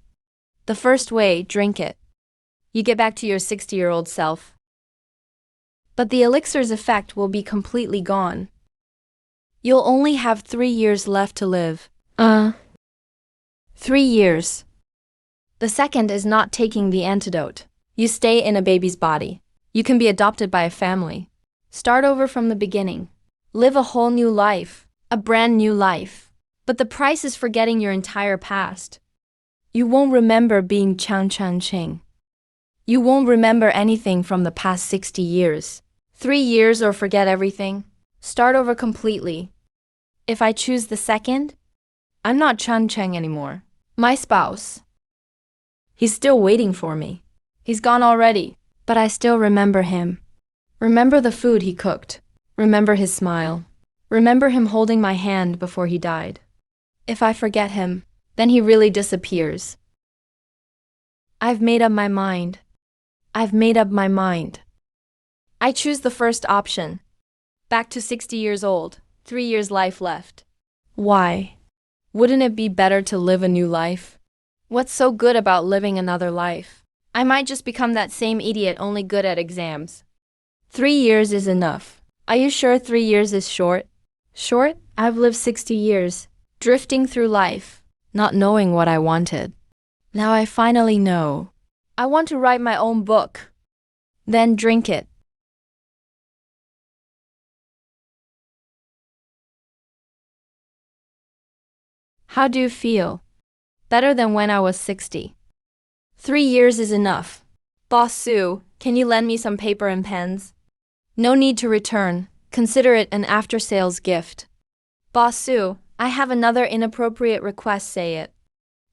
The first way, drink it. You get back to your 60-year-old self. but the elixir's effect will be completely gone. You'll only have 3 years left to live. 3 years. The second is not taking the antidote. You stay in a baby's body. You can be adopted by a family. Start over from the beginning. Live a whole new life. A brand new life. But the price is forgetting your entire past. You won't remember being Chang Chang Ching. You won't remember anything from the past 60 years. 3 years or forget everything. Start over completely. If I choose the second, I'm not Chang Cheng anymore. My spouse. He's still waiting for me. He's gone already, but I still remember him. Remember the food he cooked. Remember his smile. Remember him holding my hand before he died. If I forget him, then he really disappears. I've made up my mind. I've made up my mind. I choose the first option. Back to 60 years old, 3 years life left. Why? Wouldn't it be better to live a new life? What's so good about living another life? I might just become that same idiot only good at exams. 3 years is enough. Are you sure 3 years is short? Short? I've lived 60 years, drifting through life, not knowing what I wanted. Now I finally know. I want to write my own book. Then drink it. How do you feel? Better than when I was 60. 3 years is enough. Boss Sue, can you lend me some paper and pens? No need to return. Consider it an after-sales gift. Boss Sue, I have another inappropriate request, say it.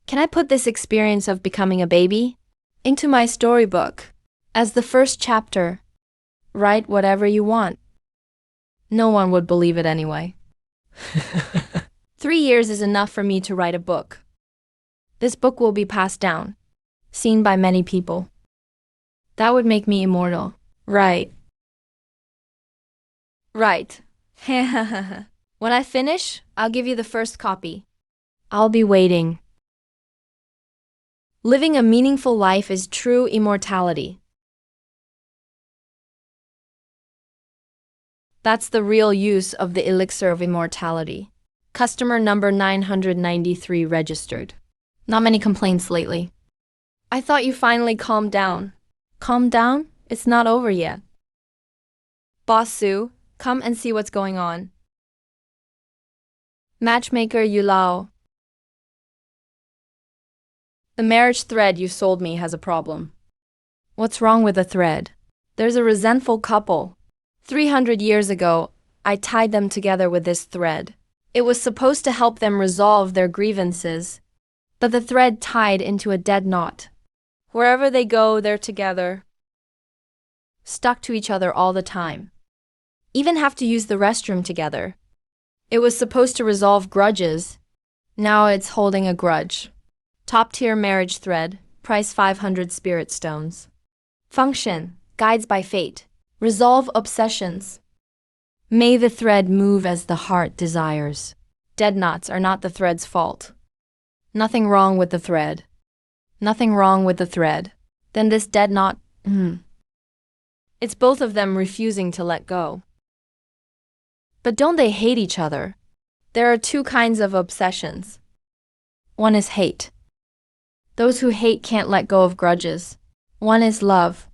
Can I put this experience of becoming a baby into my storybook as the first chapter? Write whatever you want. No one would believe it anyway. 3 years is enough for me to write a book. This book will be passed down, seen by many people. That would make me immortal. Right. Right. When I finish, I'll give you the first copy. I'll be waiting. Living a meaningful life is true immortality. That's the real use of the elixir of immortality. Customer number 993 registered. Not many complaints lately. I thought you finally calmed down. Calm down? It's not over yet. Boss Sue, come and see what's going on. Matchmaker Yulao. The marriage thread you sold me has a problem. What's wrong with the thread? There's a resentful couple. 300 years ago, I tied them together with this thread. It was supposed to help them resolve their grievances, but the thread tied into a dead knot. Wherever they go, they're together, stuck to each other all the time. Even have to use the restroom together. It was supposed to resolve grudges. Now it's holding a grudge. Top-tier marriage thread, price 500 spirit stones. Function, guides by fate. Resolve obsessions. May the thread move as the heart desires. Dead knots are not the thread's fault. Nothing wrong with the thread. Nothing wrong with the thread. Then this dead knot, it's both of them refusing to let go. But don't they hate each other? There are 2 kinds of obsessions. One is hate. Those who hate can't let go of grudges. One is love.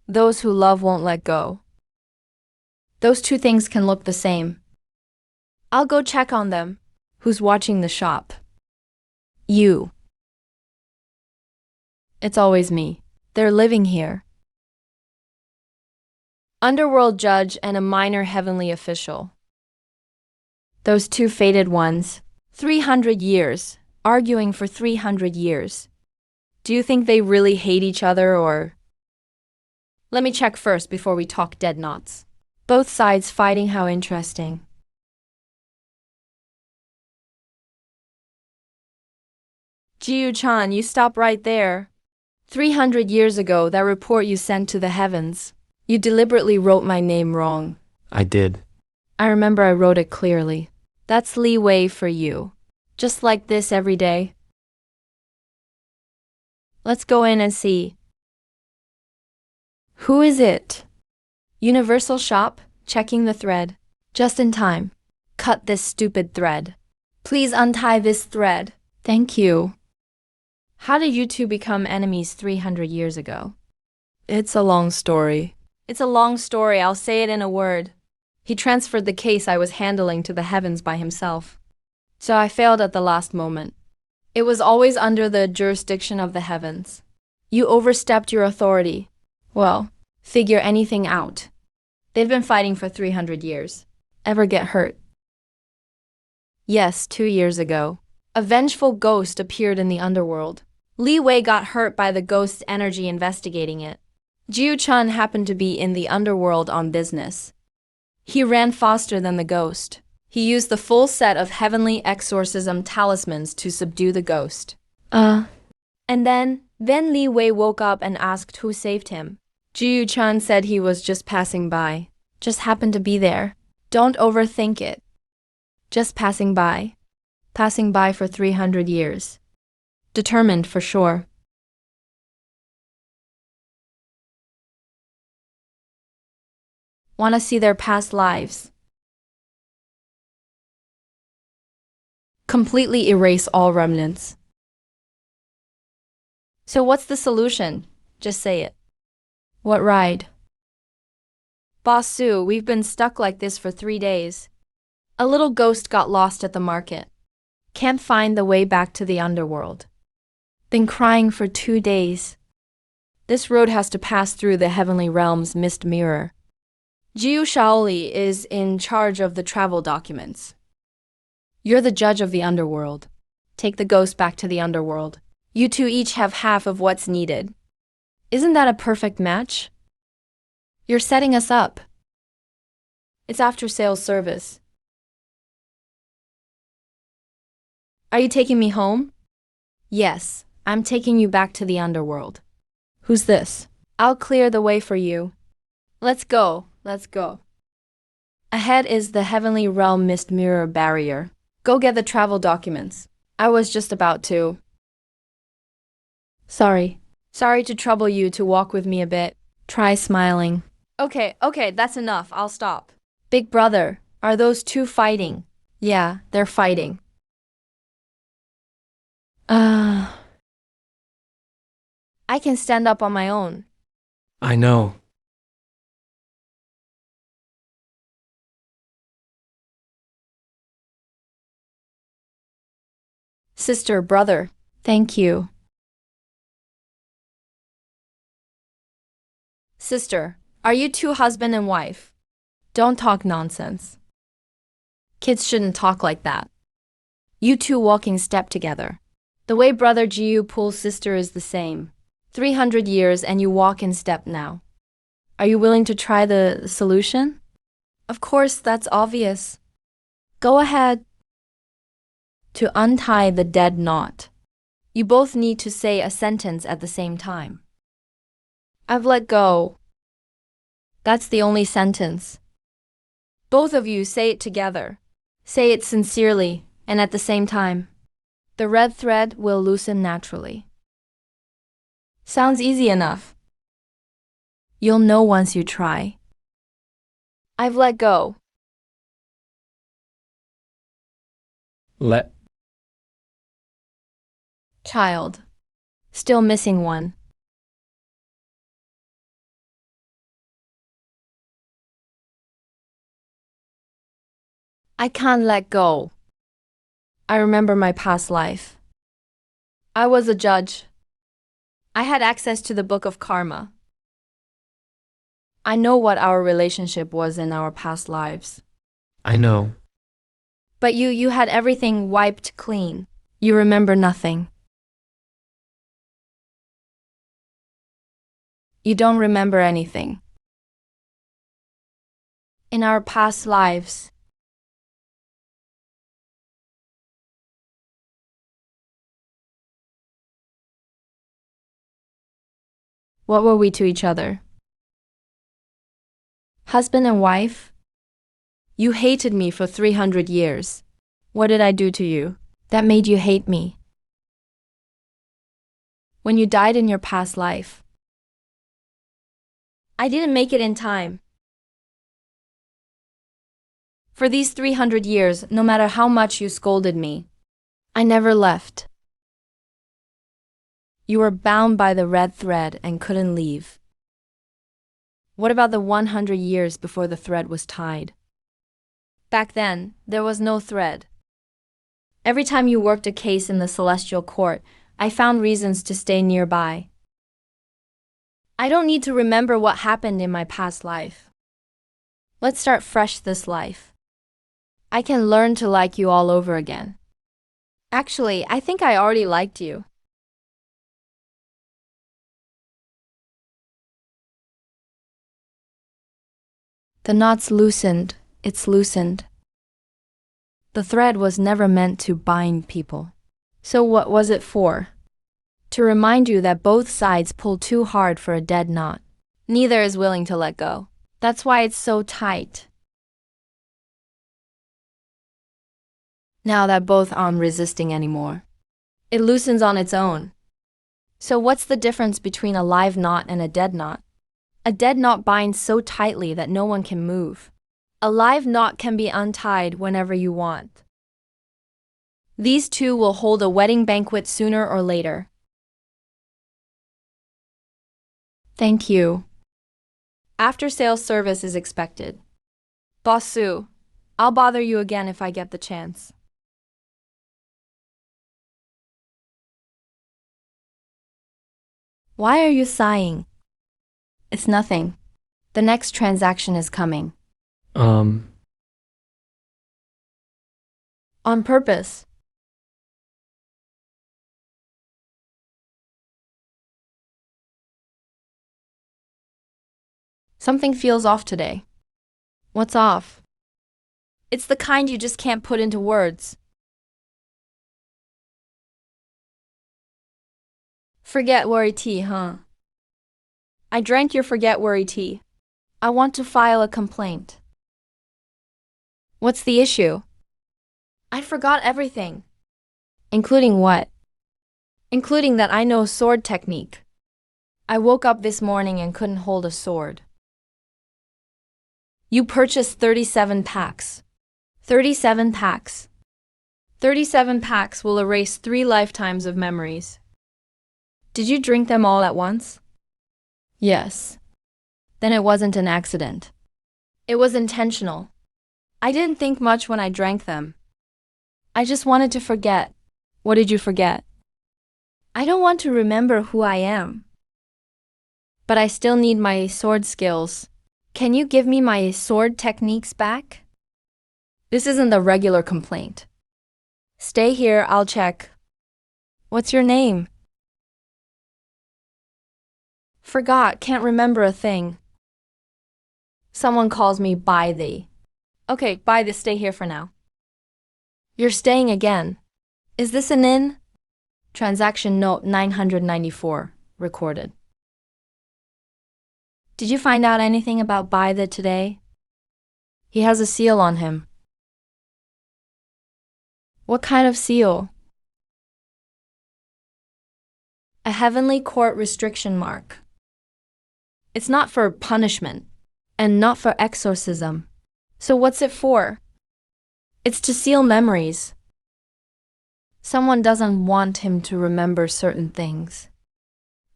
Those who love won't let go. Those 2 things can look the same. I'll go check on them. Who's watching the shop? You. It's always me. They're living here. Underworld judge and a minor heavenly official. Those 2 fated ones. 300 years. Arguing for 300 years. Do you think they really hate each other or? Let me check first before we talk dead knots. Both sides fighting, how interesting. Jiu-chan, you stop right there. 300 years ago, that report you sent to the heavens, you deliberately wrote my name wrong. I did. I remember I wrote it clearly. That's leeway for you. Just like this every day. Let's go in and see. Who is it? Universal shop, checking the thread. Just in time. Cut this stupid thread. Please untie this thread. Thank you. How did you two become enemies 300 years ago? It's a long story. It's a long story, I'll say it in a word. He transferred the case I was handling to the heavens by himself. So I failed at the last moment. It was always under the jurisdiction of the heavens. You overstepped your authority. Well, figure anything out. They've been fighting for 300 years. Ever get hurt? Yes, 2 years ago. A vengeful ghost appeared in the underworld. Li Wei got hurt by the ghost's energy investigating it. Jiu Chun happened to be in the underworld on business. He ran faster than the ghost. He used the full set of heavenly exorcism talismans to subdue the ghost. And then Li Wei woke up and asked who saved him. Jiu Chun said he was just passing by. Just happened to be there. Don't overthink it. Just passing by. Passing by for 300 years. Determined for sure. Want to see their past lives. Completely erase all remnants. So what's the solution? Just say it. What ride? Boss Sue, we've been stuck like this for 3 days. A little ghost got lost at the market. Can't find the way back to the underworld. Been crying for 2 days. This road has to pass through the heavenly realm's mist mirror. Jiu Shaoli is in charge of the travel documents. You're the judge of the underworld. Take the ghost back to the underworld. You two each have half of what's needed. Isn't that a perfect match? You're setting us up. It's after-sales service. Are you taking me home? Yes, I'm taking you back to the underworld. Who's this? I'll clear the way for you. Let's go, let's go. Ahead is the heavenly realm mist mirror barrier. Go get the travel documents. I was just about to. Sorry to trouble you to walk with me a bit. Try smiling. Okay, that's enough. I'll stop. Big brother, are those two fighting? Yeah, they're fighting. I can stand up on my own. I know. Sister, brother, thank you. Sister, are you two husband and wife? Don't talk nonsense. Kids shouldn't talk like that. You two walking step together. The way brother Jiu pulls sister is the same. 300 years and you walk in step now. Are you willing to try the solution? Of course, that's obvious. Go ahead. To untie the dead knot, you both need to say a sentence at the same time. I've let go. That's the only sentence. Both of you say it together. Say it sincerely and at the same time. The red thread will loosen naturally. Sounds easy enough. You'll know once you try. I've let go. Let. Child. Still missing one. I can't let go. I remember my past life. I was a judge. I had access to the book of karma. I know what our relationship was in our past lives. I know. But you had everything wiped clean. You remember nothing. You don't remember anything. In our past lives, what were we to each other? Husband and wife? You hated me for 300 years. What did I do to you that made you hate me? When you died in your past life, I didn't make it in time. For these 300 years, no matter how much you scolded me, I never left. You were bound by the red thread and couldn't leave. What about the 100 years before the thread was tied? Back then, there was no thread. Every time you worked a case in the celestial court, I found reasons to stay nearby. I don't need to remember what happened in my past life. Let's start fresh this life. I can learn to like you all over again. Actually, I think I already liked you. The knot's loosened, it's loosened. The thread was never meant to bind people. So what was it for? To remind you that both sides pull too hard for a dead knot. Neither is willing to let go. That's why it's so tight. Now that both aren't resisting anymore, it loosens on its own. So what's the difference between a live knot and a dead knot? A dead knot binds so tightly that no one can move. A live knot can be untied whenever you want. These two will hold a wedding banquet sooner or later. Thank you. After-sales service is expected. Boss Sue, I'll bother you again if I get the chance. Why are you sighing? It's nothing. The next transaction is coming. On purpose. Something feels off today. What's off? It's the kind you just can't put into words. Forget worry tea, huh? I drank your forget worry tea. I want to file a complaint. What's the issue? I forgot everything. Including what? Including that I know sword technique. I woke up this morning and couldn't hold a sword. You purchased 37 packs. 37 packs. 37 packs will erase 3 lifetimes of memories. Did you drink them all at once? Yes. Then it wasn't an accident. It was intentional. I didn't think much when I drank them. I just wanted to forget. What did you forget? I don't want to remember who I am. But I still need my sword skills. Can you give me my sword techniques back? This isn't a regular complaint. Stay here, I'll check. What's your name? Forgot, can't remember a thing. Someone calls me by thee. Okay, by thee, stay here for now. You're staying again. Is this an inn? Transaction note 994, recorded. Did you find out anything about by the today? He has a seal on him. What kind of seal? A heavenly court restriction mark. It's not for punishment, and not for exorcism. So what's it for? It's to seal memories. Someone doesn't want him to remember certain things.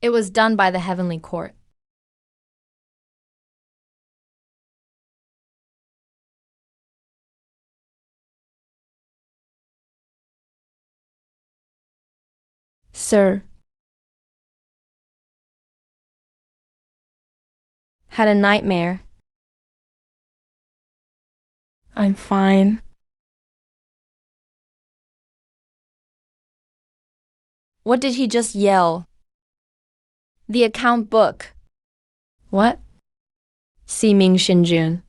It was done by the heavenly court. Sir. Had a nightmare. I'm fine. What did he just yell? The account book. What? Siming Shinjun.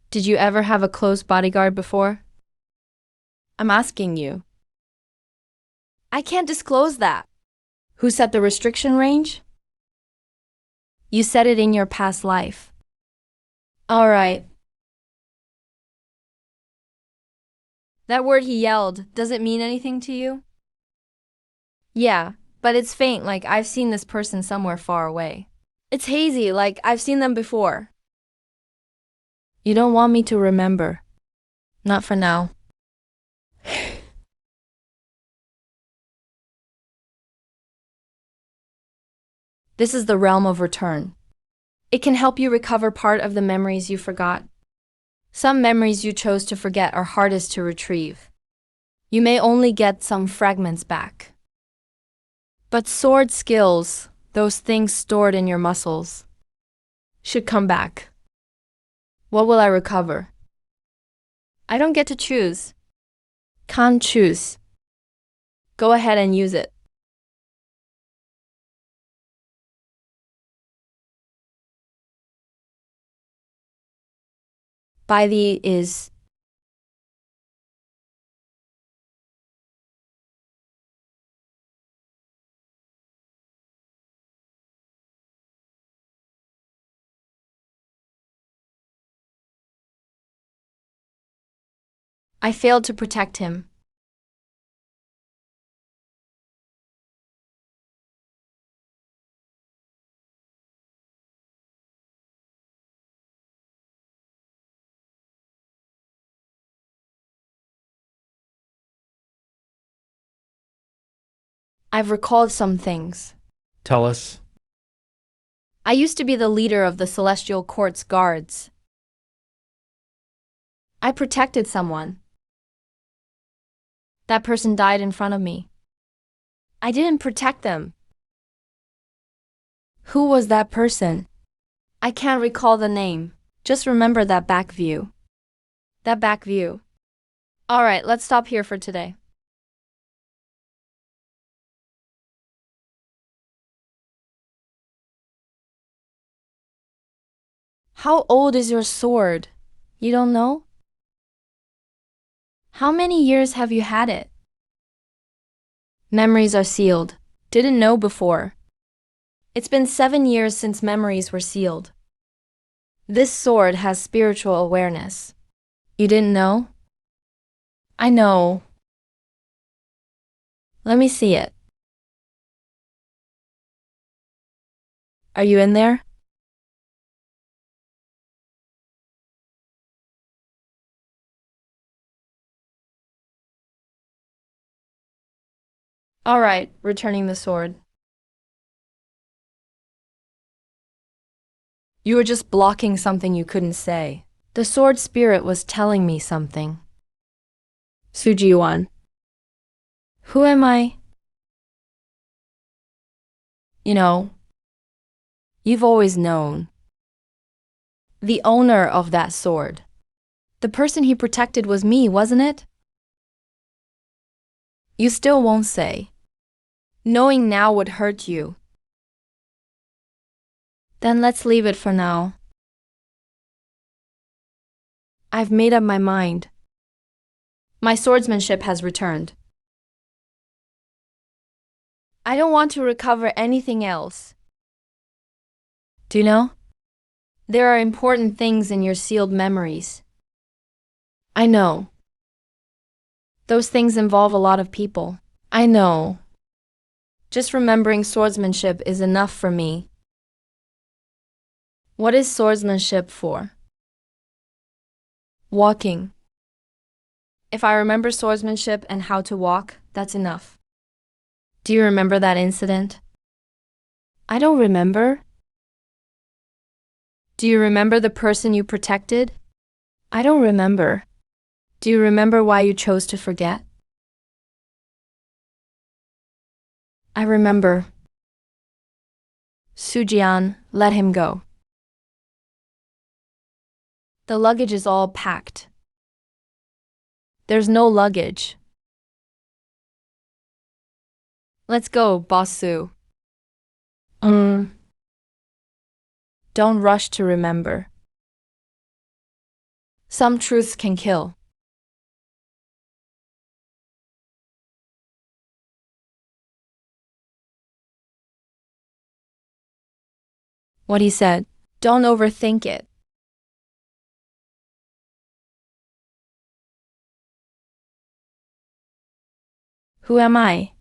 Did you ever have a close bodyguard before? I'm asking you. I can't disclose that. Who set the restriction range? You said it in your past life. All right. That word he yelled, does it mean anything to you? Yeah, but it's faint, like I've seen this person somewhere far away. It's hazy, like I've seen them before. You don't want me to remember. Not for now. This is the realm of return. It can help you recover part of the memories you forgot. Some memories you chose to forget are hardest to retrieve. You may only get some fragments back. But sword skills, those things stored in your muscles, should come back. What will I recover? I don't get to choose. Can't choose. Go ahead and use it. By the is. I failed to protect him. I've recalled some things. Tell us. I used to be the leader of the Celestial Court's guards. I protected someone. That person died in front of me. I didn't protect them. Who was that person? I can't recall the name. Just remember that back view. That back view. Alright, let's stop here for today. How old is your sword? You don't know? How many years have you had it? Memories are sealed. Didn't know before. It's been 7 years since memories were sealed. This sword has spiritual awareness. You didn't know? I know. Let me see it. Are you in there? Alright, returning the sword. You were just blocking something you couldn't say. The sword spirit was telling me something. Suji-wan. Who am I? You know, you've always known. The owner of that sword. The person he protected was me, wasn't it? You still won't say. Knowing now would hurt you. Then let's leave it for now. I've made up my mind. My swordsmanship has returned. I don't want to recover anything else. Do you know? There are important things in your sealed memories. I know. Those things involve a lot of people. I know. Just remembering swordsmanship is enough for me. What is swordsmanship for? Walking. If I remember swordsmanship and how to walk, that's enough. Do you remember that incident? I don't remember. Do you remember the person you protected? I don't remember. Do you remember why you chose to forget? I remember. Sujian, let him go. The luggage is all packed. There's no luggage. Let's go, Boss Su. Don't rush to remember. Some truths can kill. What he said. Don't overthink it. Who am I?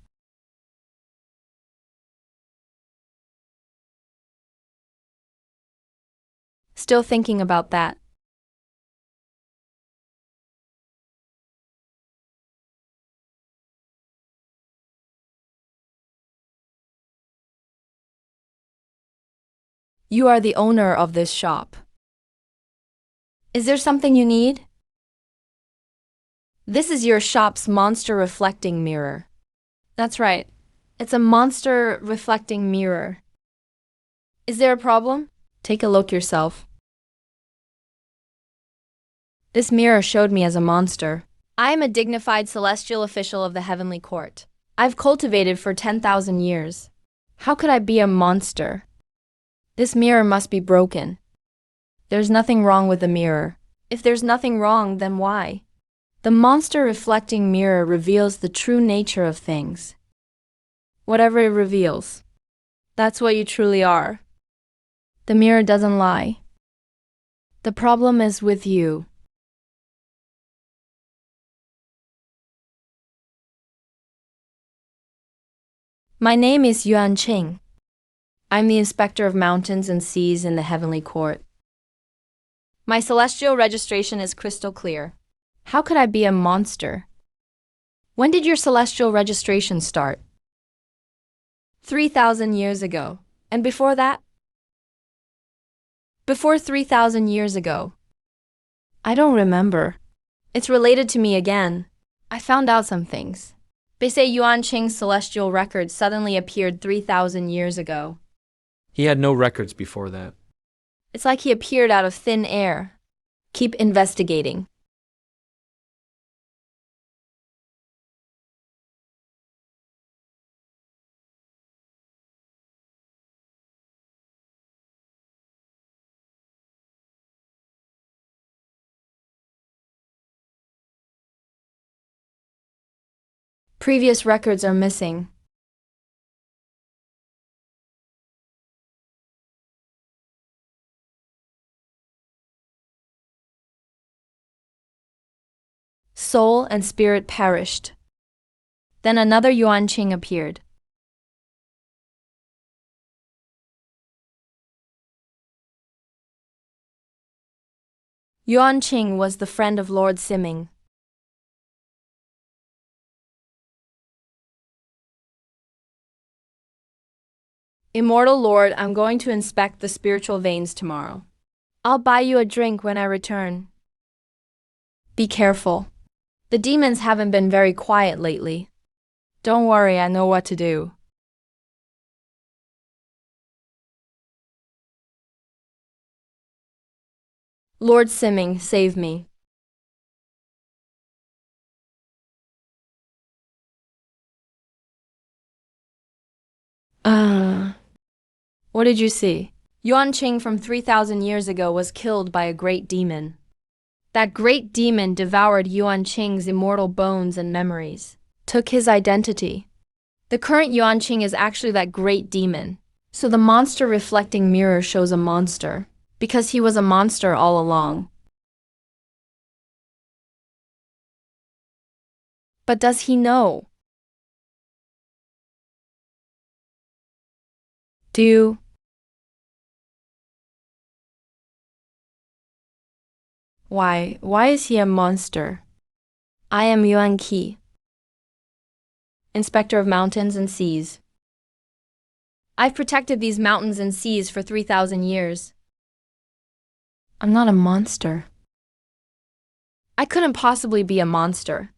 Still thinking about that. You are the owner of this shop. Is there something you need? This is your shop's monster reflecting mirror. That's right. It's a monster reflecting mirror. Is there a problem? Take a look yourself. This mirror showed me as a monster. I am a dignified celestial official of the heavenly court. I've cultivated for 10,000 years. How could I be a monster? This mirror must be broken. There's nothing wrong with the mirror. If there's nothing wrong, then why? The monster reflecting mirror reveals the true nature of things. Whatever it reveals, that's what you truly are. The mirror doesn't lie. The problem is with you. My name is Yuan Qing. I'm the inspector of mountains and seas in the heavenly court. My celestial registration is crystal clear. How could I be a monster? When did your celestial registration start? 3,000 years ago. And before that? Before 3,000 years ago. I don't remember. It's related to me again. I found out some things. They say Yuan Qing's celestial record suddenly appeared 3,000 years ago. He had no records before that. It's like he appeared out of thin air. Keep investigating. Previous records are missing. Soul and spirit perished. Then another Yuan Qing appeared. Yuan Qing was the friend of Lord Siming. Immortal Lord, I'm going to inspect the spiritual veins tomorrow. I'll buy you a drink when I return. Be careful. The demons haven't been very quiet lately. Don't worry, I know what to do. Lord Siming, save me. What did you see? Yuan Qing from 3,000 years ago was killed by a great demon. That great demon devoured Yuan Qing's immortal bones and memories, took his identity. The current Yuan Qing is actually that great demon. So the monster reflecting mirror shows a monster, because he was a monster all along. But does he know? Do you? Why is he a monster? I am Yuan Qi, inspector of mountains and seas. I've protected these mountains and seas for 3,000 years. I'm not a monster. I couldn't possibly be a monster.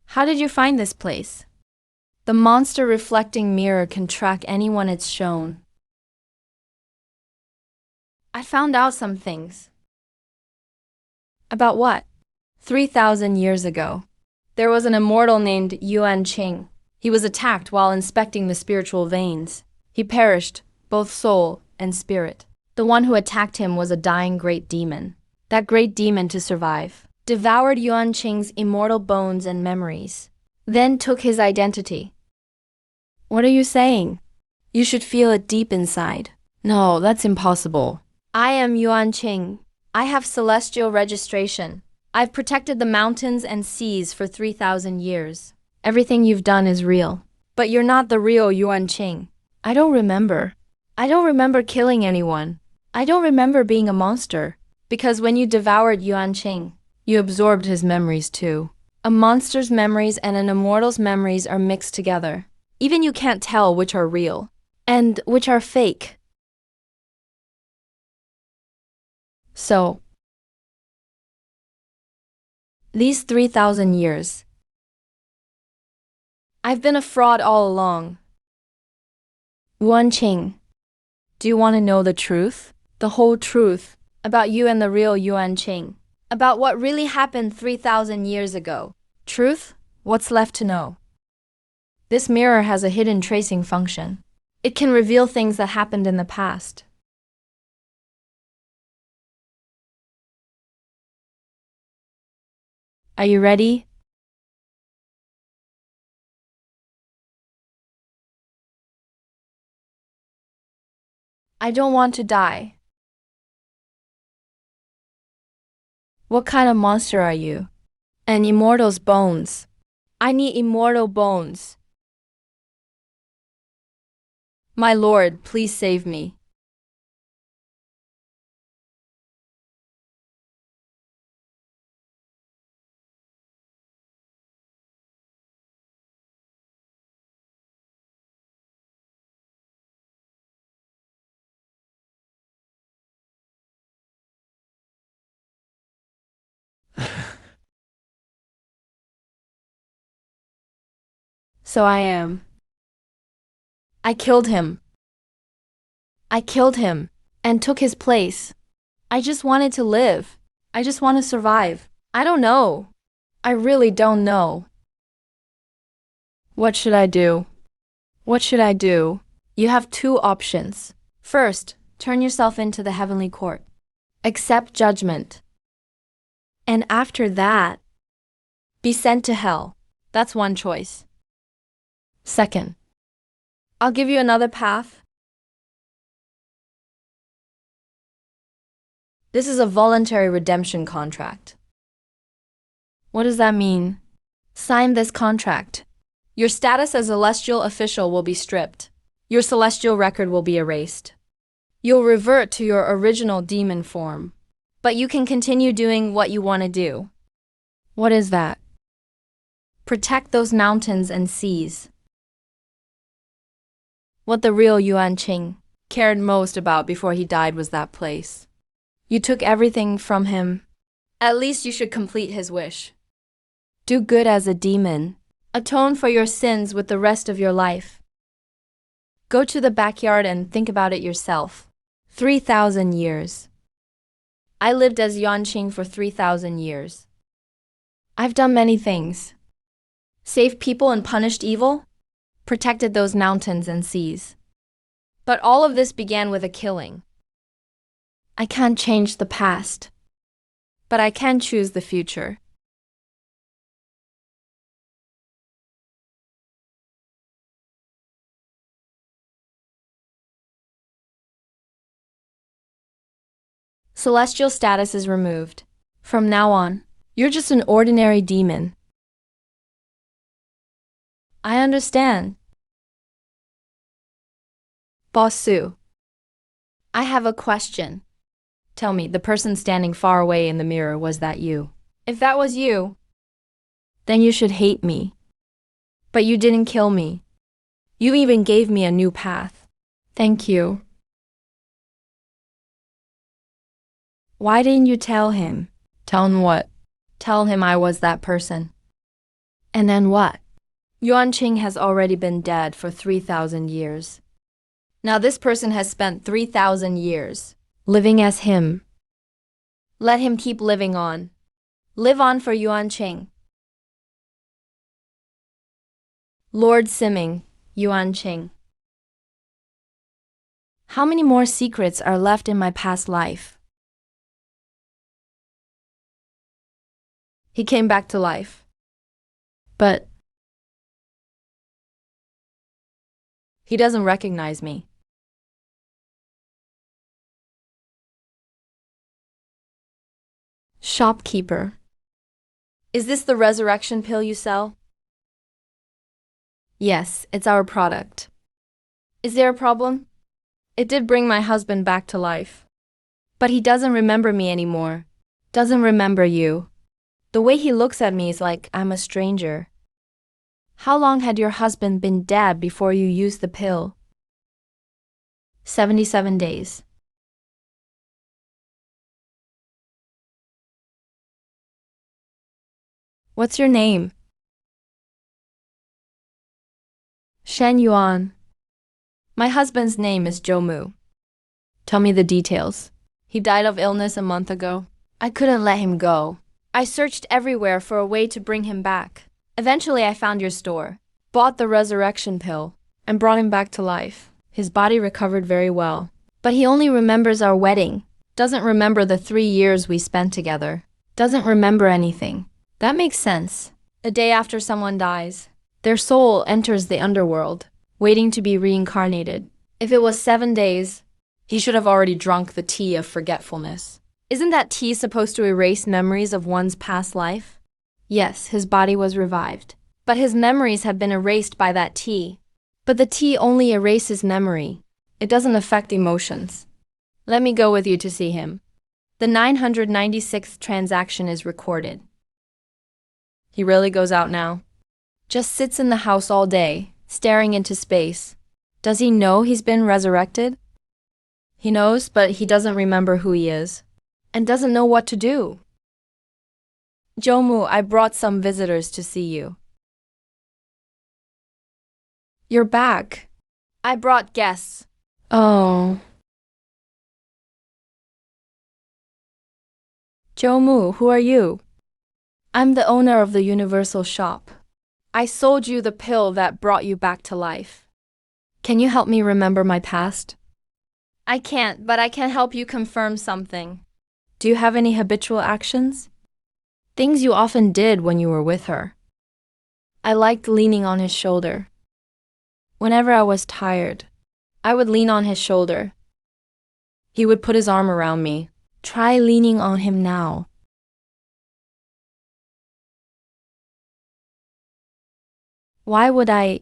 How did you find this place? The monster reflecting mirror can track anyone it's shown. I found out some things. About what? 3,000 years ago, there was an immortal named Yuan Qing. He was attacked while inspecting the spiritual veins. He perished, both soul and spirit. The one who attacked him was a dying great demon. That great demon, to survive, devoured Yuan Qing's immortal bones and memories, then took his identity. What are you saying? You should feel it deep inside. No, that's impossible. I am Yuan Qing. I have celestial registration. I've protected the mountains and seas for 3,000 years. Everything you've done is real. But you're not the real Yuan Qing. I don't remember. I don't remember killing anyone. I don't remember being a monster. Because when you devoured Yuan Qing, you absorbed his memories too. A monster's memories and an immortal's memories are mixed together. Even you can't tell which are real and which are fake. So, these 3,000 years, I've been a fraud all along. Yuanqing, do you want to know the truth? The whole truth about you and the real Yuanqing. About what really happened 3,000 years ago. Truth? What's left to know? This mirror has a hidden tracing function. It can reveal things that happened in the past. Are you ready? I don't want to die. What kind of monster are you? An immortal's bones. I need immortal bones. My lord, please save me. So I am. I killed him. I killed him and took his place. I just wanted to live. I just want to survive. I don't know. I really don't know. What should I do? What should I do? You have two options. First, turn yourself into the heavenly court. Accept judgment. And after that, be sent to hell. That's one choice. Second, I'll give you another path. This is a voluntary redemption contract. What does that mean? Sign this contract. Your status as a celestial official will be stripped. Your celestial record will be erased. You'll revert to your original demon form. But you can continue doing what you want to do. What is that? Protect those mountains and seas. What the real Yuanqing cared most about before he died was that place. You took everything from him. At least you should complete his wish. Do good as a demon. Atone for your sins with the rest of your life. Go to the backyard and think about it yourself. 3,000 years. I lived as Yuanqing for 3,000 years. I've done many things. Saved people and punished evil. Protected those mountains and seas. But all of this began with a killing. I can't change the past, but I can choose the future. Celestial status is removed. From now on, you're just an ordinary demon. I understand. Boss Sue, I have a question. Tell me, the person standing far away in the mirror, was that you? If that was you, then you should hate me. But you didn't kill me. You even gave me a new path. Thank you. Why didn't you tell him? Tell him what? Tell him I was that person. And then what? Yuanqing has already been dead for 3,000 years. Now this person has spent 3,000 years living as him. Let him keep living on. Live on for Yuanqing. Lord Simming, Yuanqing. How many more secrets are left in my past life? He came back to life. But he doesn't recognize me. Shopkeeper. Is this the resurrection pill you sell? Yes, it's our product. Is there a problem? It did bring my husband back to life. But he doesn't remember me anymore. Doesn't remember you. The way he looks at me is like I'm a stranger. How long had your husband been dead before you used the pill? 77 days. What's your name? Shen Yuan. My husband's name is Zhou Mu. Tell me the details. He died of illness a month ago. I couldn't let him go. I searched everywhere for a way to bring him back. Eventually, I found your store, bought the resurrection pill, and brought him back to life. His body recovered very well. But he only remembers our wedding, doesn't remember the 3 years we spent together, doesn't remember anything. That makes sense. A day after someone dies, their soul enters the underworld, waiting to be reincarnated. If it was 7 days, he should have already drunk the tea of forgetfulness. Isn't that tea supposed to erase memories of one's past life? Yes, his body was revived, but his memories have been erased by that tea. But the tea only erases memory. It doesn't affect emotions. Let me go with you to see him. The 996th transaction is recorded. He really goes out now. Just sits in the house all day, staring into space. Does he know he's been resurrected? He knows, but he doesn't remember who he is, and doesn't know what to do. Jomu, I brought some visitors to see you. You're back. I brought guests. Oh. Jomu, who are you? I'm the owner of the Universal Shop. I sold you the pill that brought you back to life. Can you help me remember my past? I can't, but I can help you confirm something. Do you have any habitual actions? Things you often did when you were with her. I liked leaning on his shoulder. Whenever I was tired, I would lean on his shoulder. He would put his arm around me. Try leaning on him now. Why would I?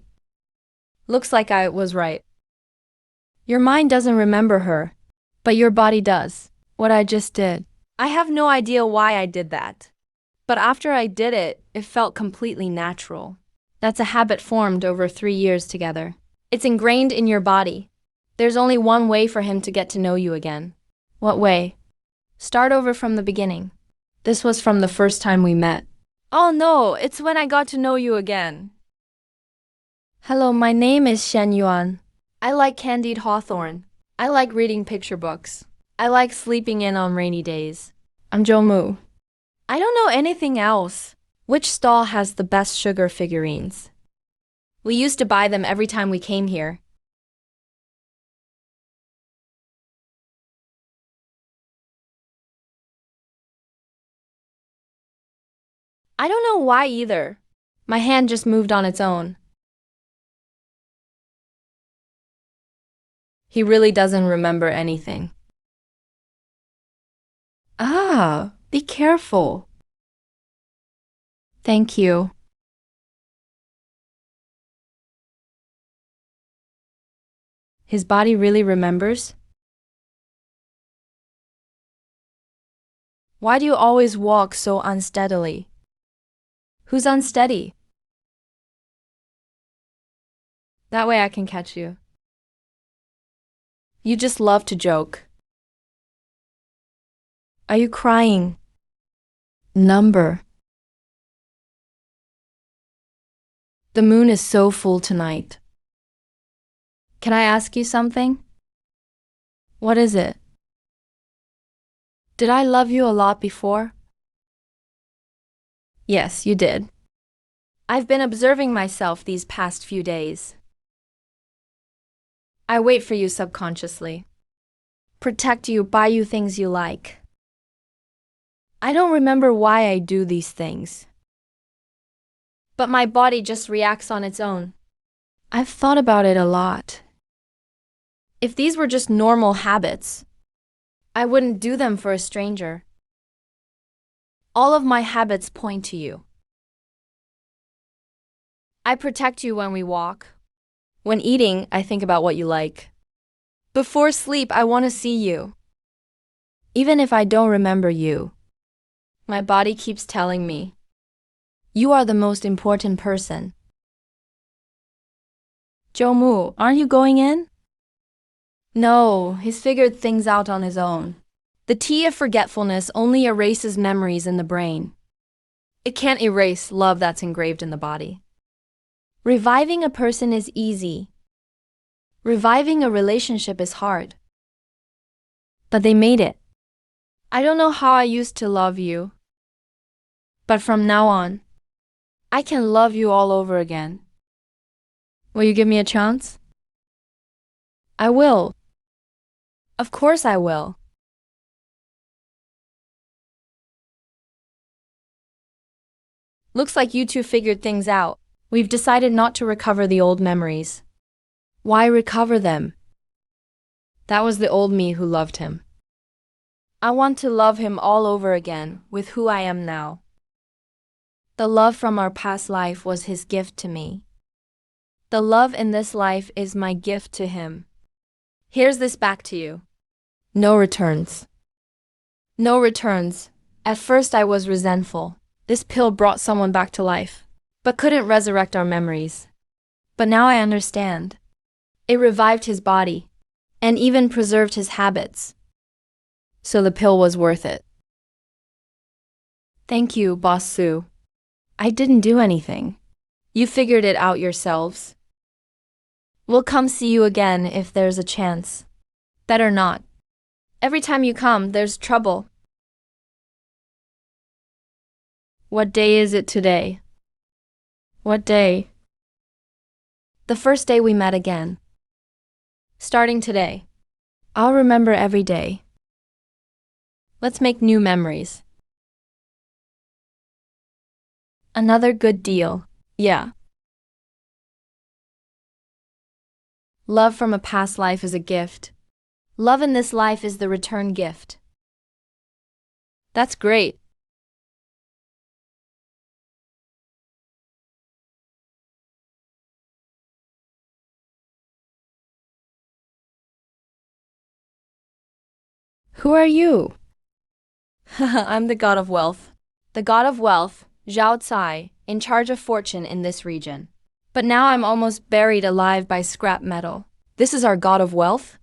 Looks like I was right. Your mind doesn't remember her, but your body does. What I just did. I have no idea why I did that. But after I did it, it felt completely natural. That's a habit formed over 3 years together. It's ingrained in your body. There's only one way for him to get to know you again. What way? Start over from the beginning. This was from the first time we met. Oh no, it's when I got to know you again. Hello, my name is Shen Yuan. I like candied hawthorn. I like reading picture books. I like sleeping in on rainy days. I'm Jomu. I don't know anything else. Which stall has the best sugar figurines? We used to buy them every time we came here. I don't know why either. My hand just moved on its own. He really doesn't remember anything. Ah, be careful. Thank you. His body really remembers? Why do you always walk so unsteadily? Who's unsteady? That way I can catch you. You just love to joke. Are you crying? Number. The moon is so full tonight. Can I ask you something? What is it? Did I love you a lot before? Yes, you did. I've been observing myself these past few days. I wait for you subconsciously. Protect you, buy you things you like. I don't remember why I do these things. But my body just reacts on its own. I've thought about it a lot. If these were just normal habits, I wouldn't do them for a stranger. All of my habits point to you. I protect you when we walk. When eating, I think about what you like. Before sleep, I want to see you. Even if I don't remember you, My body keeps telling me, you are the most important person. Jomu, aren't you going in? No, he's figured things out on his own. The tea of forgetfulness only erases memories in the brain. It can't erase love that's engraved in the body. Reviving a person is easy. Reviving a relationship is hard. But they made it. I don't know how I used to love you. But from now on, I can love you all over again. Will you give me a chance? I will. Of course I will. Looks like you two figured things out. We've decided not to recover the old memories. Why recover them? That was the old me who loved him. I want to love him all over again with who I am now. The love from our past life was his gift to me. The love in this life is my gift to him. Here's this back to you. No returns. No returns. At first I was resentful. This pill brought someone back to life, but couldn't resurrect our memories. But now I understand. It revived his body, and even preserved his habits. So the pill was worth it. Thank you, Boss Sue. I didn't do anything. You figured it out yourselves. We'll come see you again if there's a chance. Better not. Every time you come, there's trouble. What day is it today? What day? The first day we met again. Starting today. I'll remember every day. Let's make new memories. Another good deal. Yeah. Love from a past life is a gift. Love in this life is the return gift. That's great. Who are you? I'm the god of wealth. The god of wealth, Zhao Cai, in charge of fortune in this region. But now I'm almost buried alive by scrap metal. This is our god of wealth?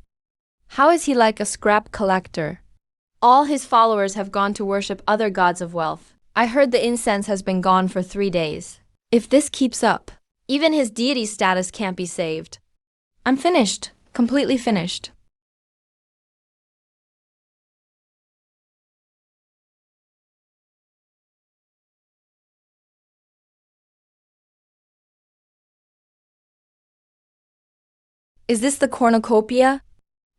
How is he like a scrap collector? All his followers have gone to worship other gods of wealth. I heard the incense has been gone for 3 days. If this keeps up, even his deity status can't be saved. I'm finished, completely finished. Is this the cornucopia?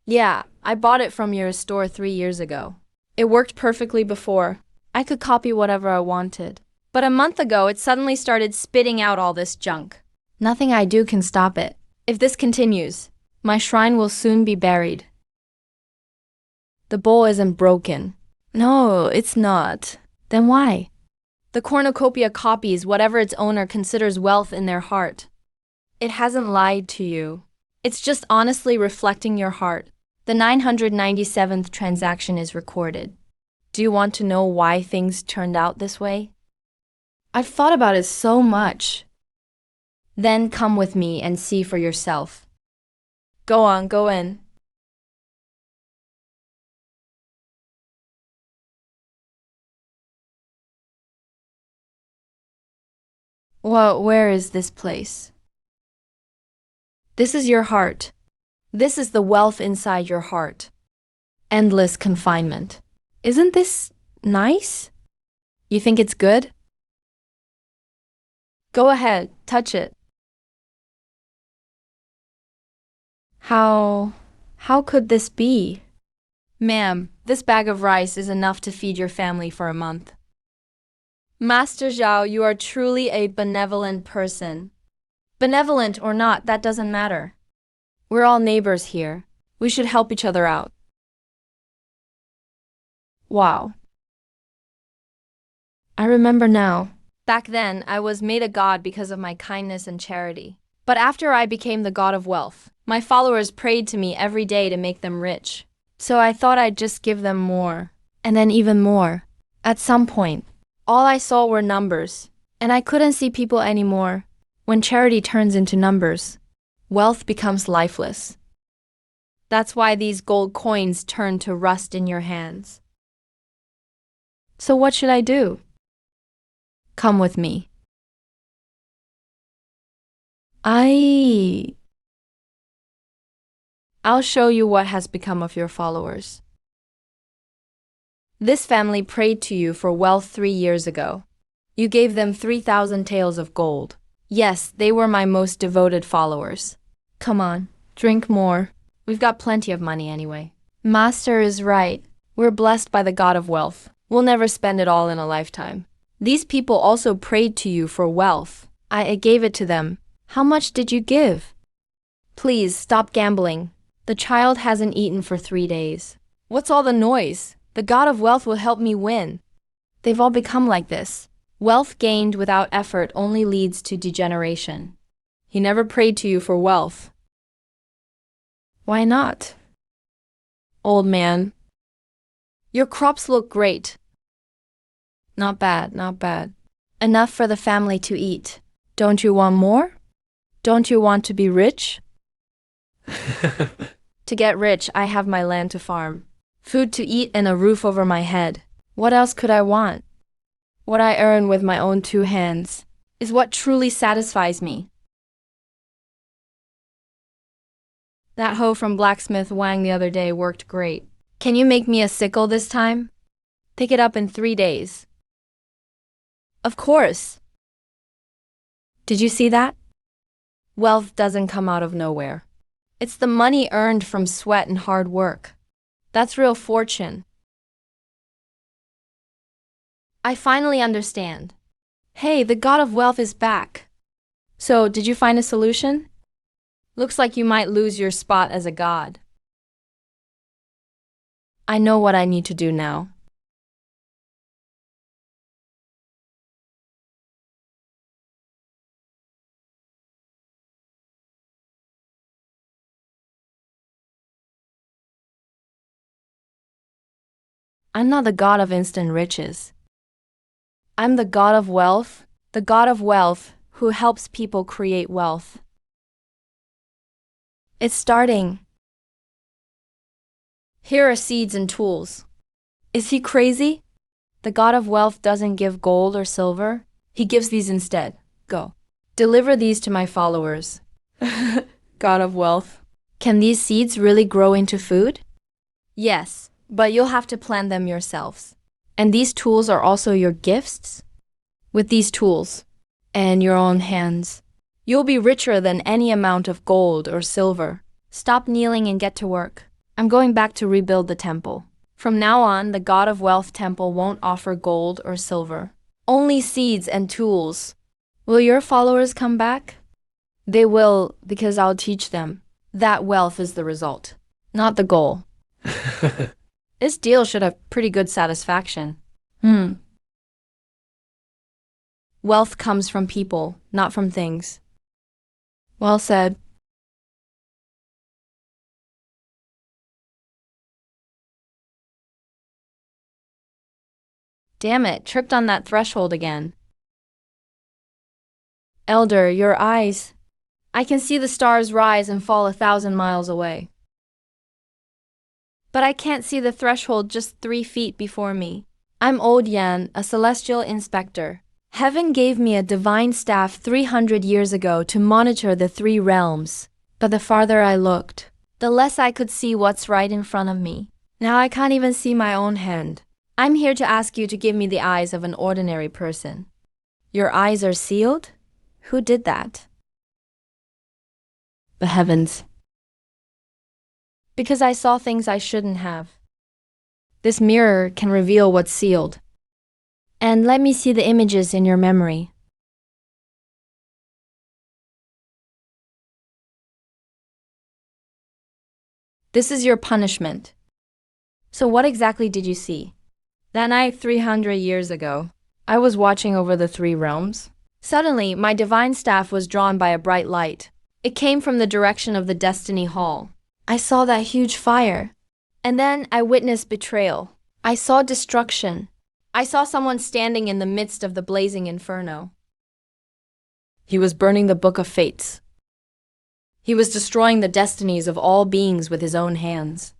Yeah, I bought it from your store 3 years ago. It worked perfectly before. I could copy whatever I wanted. But a month ago, it suddenly started spitting out all this junk. Nothing I do can stop it. If this continues, my shrine will soon be buried. The bowl isn't broken. No, it's not. Then why? The cornucopia copies whatever its owner considers wealth in their heart. It hasn't lied to you. It's just honestly reflecting your heart. The 997th transaction is recorded. Do you want to know why things turned out this way? I've thought about it so much. Then come with me and see for yourself. Go on, go in. Well, where is this place? This is your heart. This is the wealth inside your heart. Endless confinement. Isn't this nice? You think it's good? Go ahead, touch it. How could this be? Ma'am, this bag of rice is enough to feed your family for a month. Master Zhao, you are truly a benevolent person. Benevolent or not, that doesn't matter. We're all neighbors here. We should help each other out. Wow. I remember now. Back then, I was made a god because of my kindness and charity. But after I became the god of wealth, my followers prayed to me every day to make them rich. So I thought I'd just give them more. And then even more. At some point, all I saw were numbers, and I couldn't see people anymore. When charity turns into numbers, wealth becomes lifeless. That's why these gold coins turn to rust in your hands. So what should I do? Come with me. I'll show you what has become of your followers. This family prayed to you for wealth 3 years ago. You gave them 3,000 taels of gold. Yes, they were my most devoted followers. Come on, drink more. We've got plenty of money anyway. Master is right. We're blessed by the God of wealth. We'll never spend it all in a lifetime. These people also prayed to you for wealth. I gave it to them. How much did you give? Please stop gambling. The child hasn't eaten for 3 days. What's all the noise? The God of wealth will help me win. They've all become like this. Wealth gained without effort only leads to degeneration. He never prayed to you for wealth. Why not? Old man, your crops look great. Not bad, not bad. Enough for the family to eat. Don't you want more? Don't you want to be rich? To get rich, I have my land to farm, food to eat, and a roof over my head. What else could I want? What I earn with my own 2 hands is what truly satisfies me. That hoe from Blacksmith Wang the other day worked great. Can you make me a sickle this time? Pick it up in 3 days. Of course. Did you see that? Wealth doesn't come out of nowhere. It's the money earned from sweat and hard work. That's real fortune. I finally understand. Hey, the God of wealth is back. So, did you find a solution? Looks like you might lose your spot as a god. I know what I need to do now. I'm not the god of instant riches. I'm the God of wealth, the God of wealth who helps people create wealth. It's starting. Here are seeds and tools. Is he crazy? The God of wealth doesn't give gold or silver. He gives these instead. Go. Deliver these to my followers. God of wealth. Can these seeds really grow into food? Yes, but you'll have to plant them yourselves. And these tools are also your gifts? With these tools, and your own hands, you'll be richer than any amount of gold or silver. Stop kneeling and get to work. I'm going back to rebuild the temple. From now on, the God of Wealth temple won't offer gold or silver. Only seeds and tools. Will your followers come back? They will, because I'll teach them. That wealth is the result, not the goal. This deal should have pretty good satisfaction. Wealth comes from people, not from things. Well said. Damn it, tripped on that threshold again. Elder, your eyes. I can see the stars rise and fall 1,000 miles away. But I can't see the threshold just 3 feet before me. I'm Old Yan, a celestial inspector. Heaven gave me a divine staff 300 years ago to monitor the 3 realms. But the farther I looked, the less I could see what's right in front of me. Now I can't even see my own hand. I'm here to ask you to give me the eyes of an ordinary person. Your eyes are sealed? Who did that? The heavens. Because I saw things I shouldn't have. This mirror can reveal what's sealed. And let me see the images in your memory. This is your punishment. So what exactly did you see? That night 300 years ago, I was watching over the 3 realms. Suddenly, my divine staff was drawn by a bright light. It came from the direction of the Destiny Hall. I saw that huge fire. And then I witnessed betrayal. I saw destruction. I saw someone standing in the midst of the blazing inferno. He was burning the Book of Fates. He was destroying the destinies of all beings with his own hands.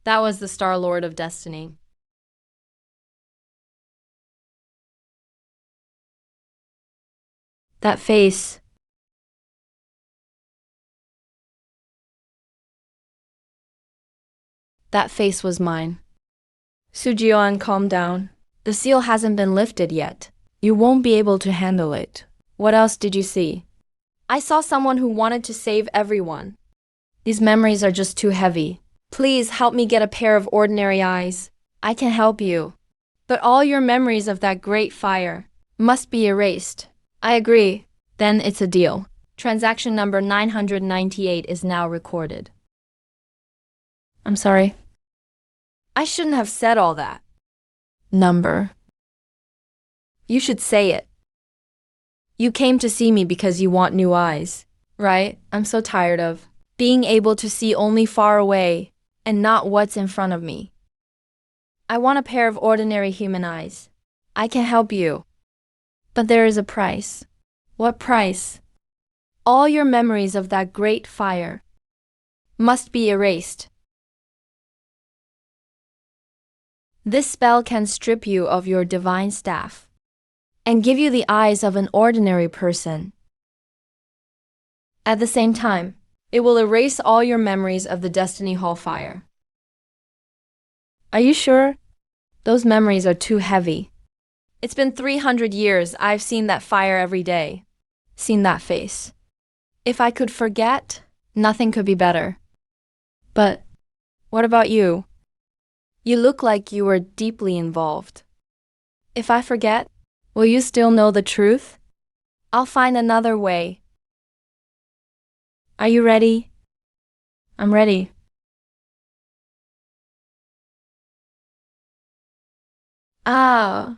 That was the Star-Lord of Destiny. That face. That face was mine. Sujioan, calm down. The seal hasn't been lifted yet. You won't be able to handle it. What else did you see? I saw someone who wanted to save everyone. These memories are just too heavy. Please help me get a pair of ordinary eyes. I can help you. But all your memories of that great fire must be erased. I agree. Then it's a deal. Transaction number 998 is now recorded. I'm sorry. I shouldn't have said all that. Number. You should say it. You came to see me because you want new eyes, right? I'm so tired of being able to see only far away and not what's in front of me. I want a pair of ordinary human eyes. I can help you. But there is a price. What price? All your memories of that great fire must be erased. This spell can strip you of your divine staff and give you the eyes of an ordinary person. At the same time, it will erase all your memories of the Destiny Hall fire. Are you sure? Those memories are too heavy. It's been 300 years I've seen that fire every day. Seen that face. If I could forget, nothing could be better. But what about you? You look like you were deeply involved. If I forget, will you still know the truth? I'll find another way. Are you ready? I'm ready. Ah.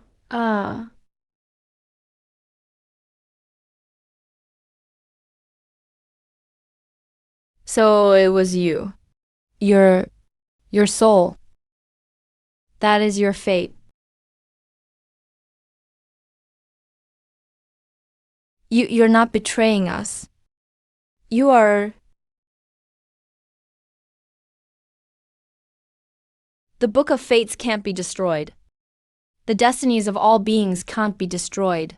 So it was you. Your soul. That is your fate. You're not betraying us. You are... The Book of Fates can't be destroyed. The destinies of all beings can't be destroyed.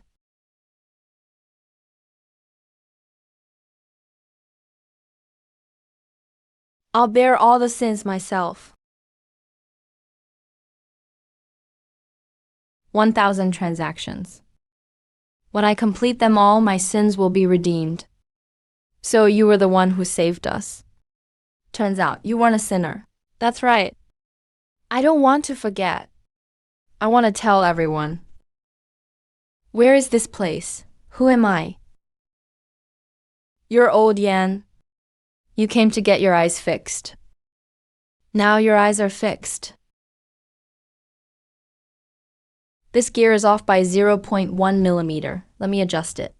I'll bear all the sins myself. 1,000 transactions. When I complete them all, my sins will be redeemed. So you were the one who saved us. Turns out you weren't a sinner. That's right. I don't want to forget. I want to tell everyone. Where is this place? Who am I? You're old, Yan. You came to get your eyes fixed. Now your eyes are fixed. This gear is off by 0.1 millimeter. Let me adjust it.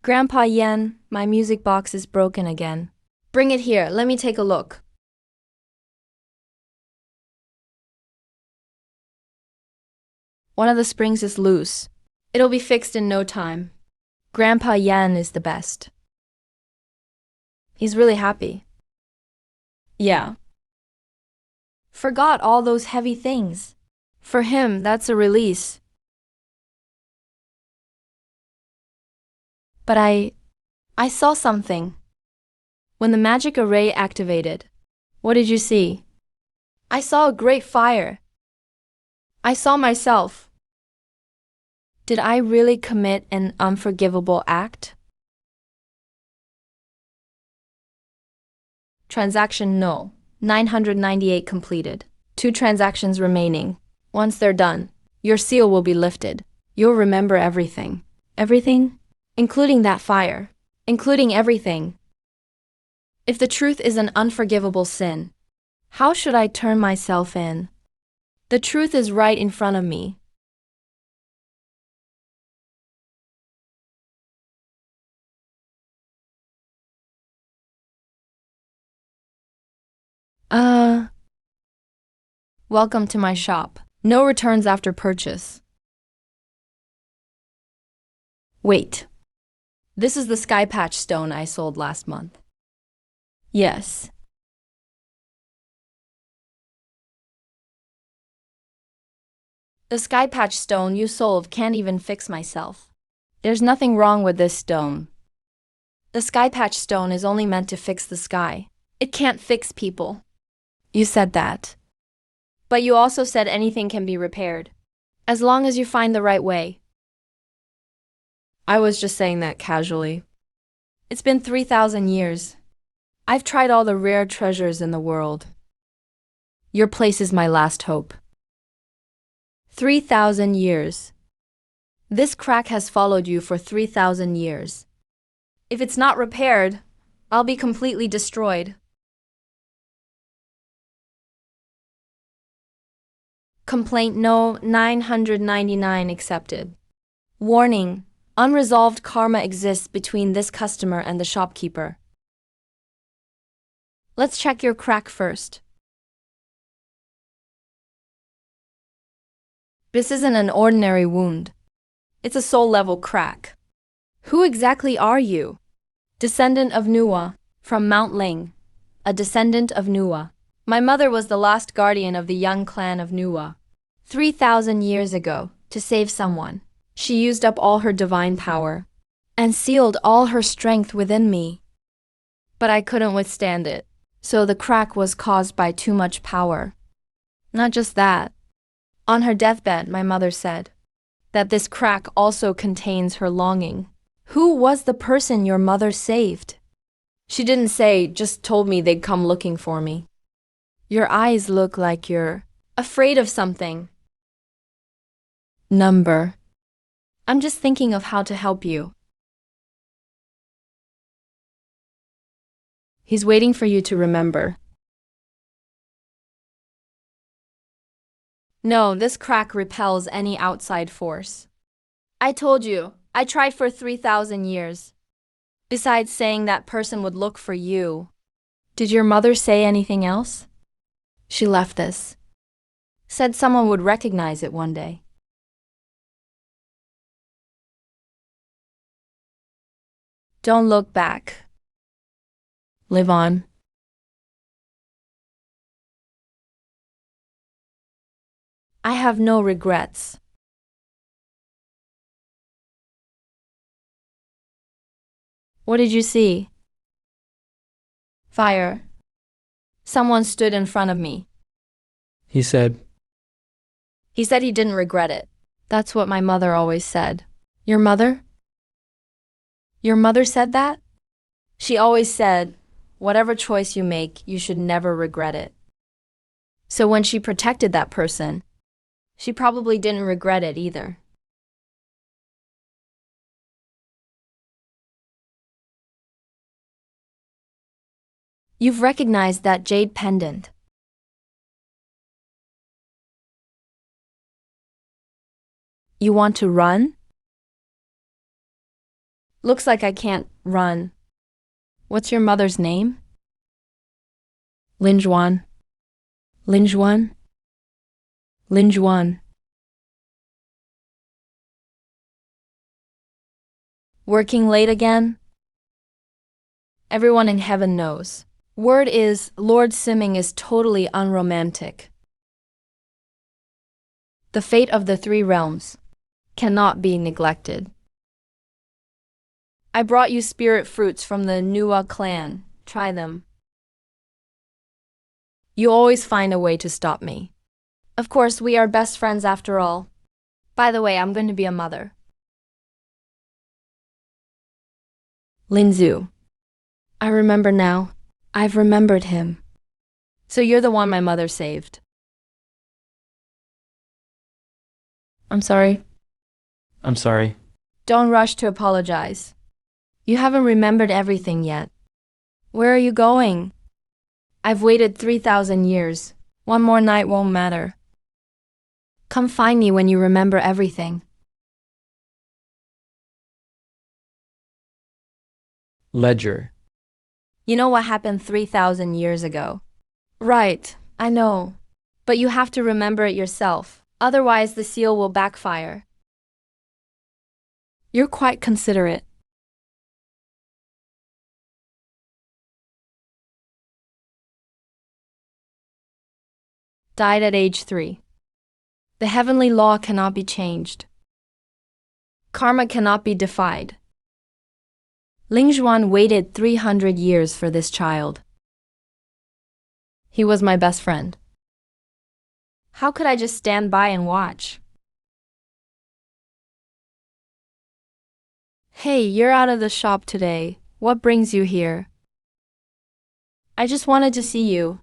Grandpa Yan, my music box is broken again. Bring it here. Let me take a look. One of the springs is loose. It'll be fixed in no time. Grandpa Yan is the best. He's really happy. Yeah. Forgot all those heavy things. For him, that's a release. But I saw something. When the magic array activated, what did you see? I saw a great fire. I saw myself. Did I really commit an unforgivable act? Transaction no. 998 completed. 2 transactions remaining. Once they're done, your seal will be lifted. You'll remember everything. Everything? Including that fire. Including everything. If the truth is an unforgivable sin, how should I turn myself in? The truth is right in front of me. Welcome to my shop. No returns after purchase. Wait. This is the sky patch stone I sold last month. Yes. The sky patch stone you sold can't even fix myself. There's nothing wrong with this stone. The sky patch stone is only meant to fix the sky. It can't fix people. You said that. But you also said anything can be repaired, as long as you find the right way. I was just saying that casually. It's been 3,000 years. I've tried all the rare treasures in the world. Your place is my last hope. 3,000 years. This crack has followed you for 3,000 years. If it's not repaired, I'll be completely destroyed. Complaint no 999 accepted. Warning: unresolved karma exists between this customer and the shopkeeper. Let's check your crack first. This isn't an ordinary wound. It's a soul-level crack. Who exactly are you? Descendant of Nuwa, from Mount Ling. A descendant of Nuwa. My mother was the last guardian of the young clan of Nuwa. 3,000 years ago, to save someone, she used up all her divine power and sealed all her strength within me. But I couldn't withstand it, so the crack was caused by too much power. Not just that. On her deathbed, my mother said that this crack also contains her longing. Who was the person your mother saved? She didn't say, just told me they'd come looking for me. Your eyes look like you're afraid of something. Number. I'm just thinking of how to help you. He's waiting for you to remember. No, this crack repels any outside force. I told you, I tried for 3,000 years. Besides saying that person would look for you. Did your mother say anything else? She left this. Said someone would recognize it one day. Don't look back. Live on. I have no regrets. What did you see? Fire. Someone stood in front of me. He said, He said he didn't regret it. That's what my mother always said. Your mother? Your mother said that? She always said, whatever choice you make, you should never regret it. So when she protected that person, she probably didn't regret it either. You've recognized that jade pendant. You want to run? Looks like I can't run. What's your mother's name? Linjuan. Linjuan? Linjuan. Working late again? Everyone in heaven knows. Word is, Lord Simming is totally unromantic. The fate of the three realms cannot be neglected. I brought you spirit fruits from the Nuwa clan. Try them. You always find a way to stop me. Of course, we are best friends after all. By the way, I'm going to be a mother. Linzu. I remember now. I've remembered him. So you're the one my mother saved. I'm sorry. I'm sorry. Don't rush to apologize. You haven't remembered everything yet. Where are you going? I've waited 3,000 years. One more night won't matter. Come find me when you remember everything. Ledger. You know what happened 3,000 years ago? Right, I know. But you have to remember it yourself, otherwise the seal will backfire. You're quite considerate. Died at age 3. The heavenly law cannot be changed. Karma cannot be defied. Ling Zhuan waited 300 years for this child. He was my best friend. How could I just stand by and watch? Hey, you're out of the shop today. What brings you here? I just wanted to see you.